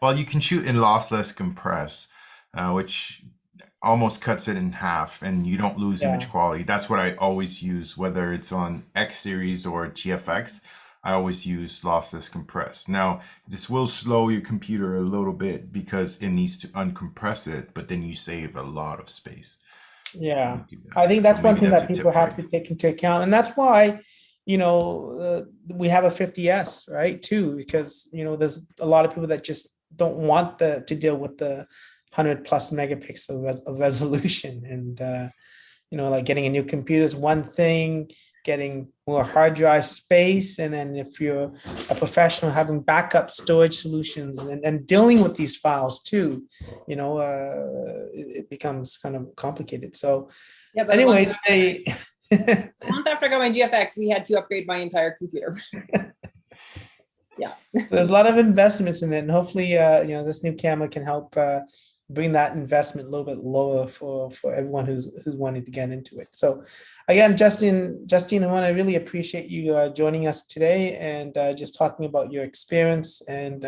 Well, you can shoot in lossless compress, which almost cuts it in half, and you don't lose image yeah, quality. That's what I always use, whether it's on X series or GFX. I always use lossless compress. Now, this will slow your computer a little bit because it needs to uncompress it, but then you save a lot of space. yeah. You do that. I think So that's one maybe thing that's that a people tip for have to you. take into account, and that's why, you know, we have a 50S, right? Too, because you know, there's a lot of people that just don't want to deal with the 100 plus megapixel of resolution, and you know, like getting a new computer is one thing, getting more hard drive space, and then if you're a professional, having backup storage solutions and dealing with these files too, you know, it becomes kind of complicated. So, Yeah, but anyways, a month after I got my GFX, we had to upgrade my entire computer. Yeah. there's a lot of investments in it, and hopefully, you know, this new camera can help bring that investment a little bit lower for everyone who's wanting to get into it. So, again, Justine, I want to really appreciate you joining us today and just talking about your experience. And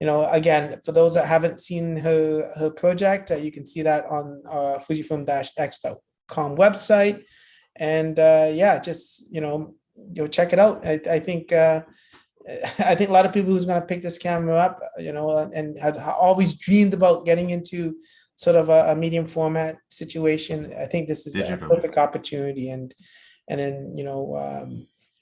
you know, again, for those that haven't seen her project, you can see that on Fujifilm-X.com website. And yeah, just you know, check it out. I think. I think a lot of people who's going to pick this camera up, you know, and have always dreamed about getting into sort of a medium format situation. I think this is a Digital. perfect opportunity, and then you know,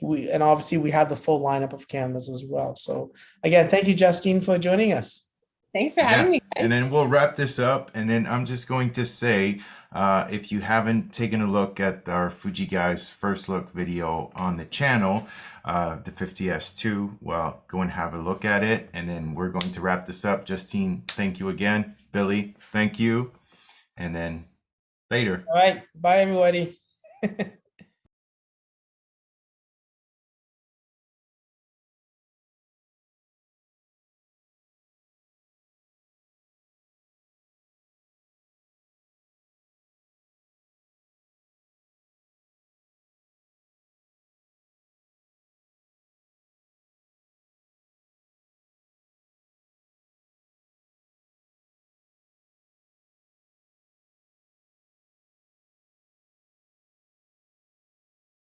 and obviously we have the full lineup of cameras as well. So again, thank you, Justine, for joining us. Thanks for having me, guys. And then we'll wrap this up. And then I'm just going to say, if you haven't taken a look at our Fuji Guys first look video on the channel, the 50S2, well, go and have a look at it. And then we're going to wrap this up. Justine, thank you again. Billy, thank you. And then later. All right, bye everybody.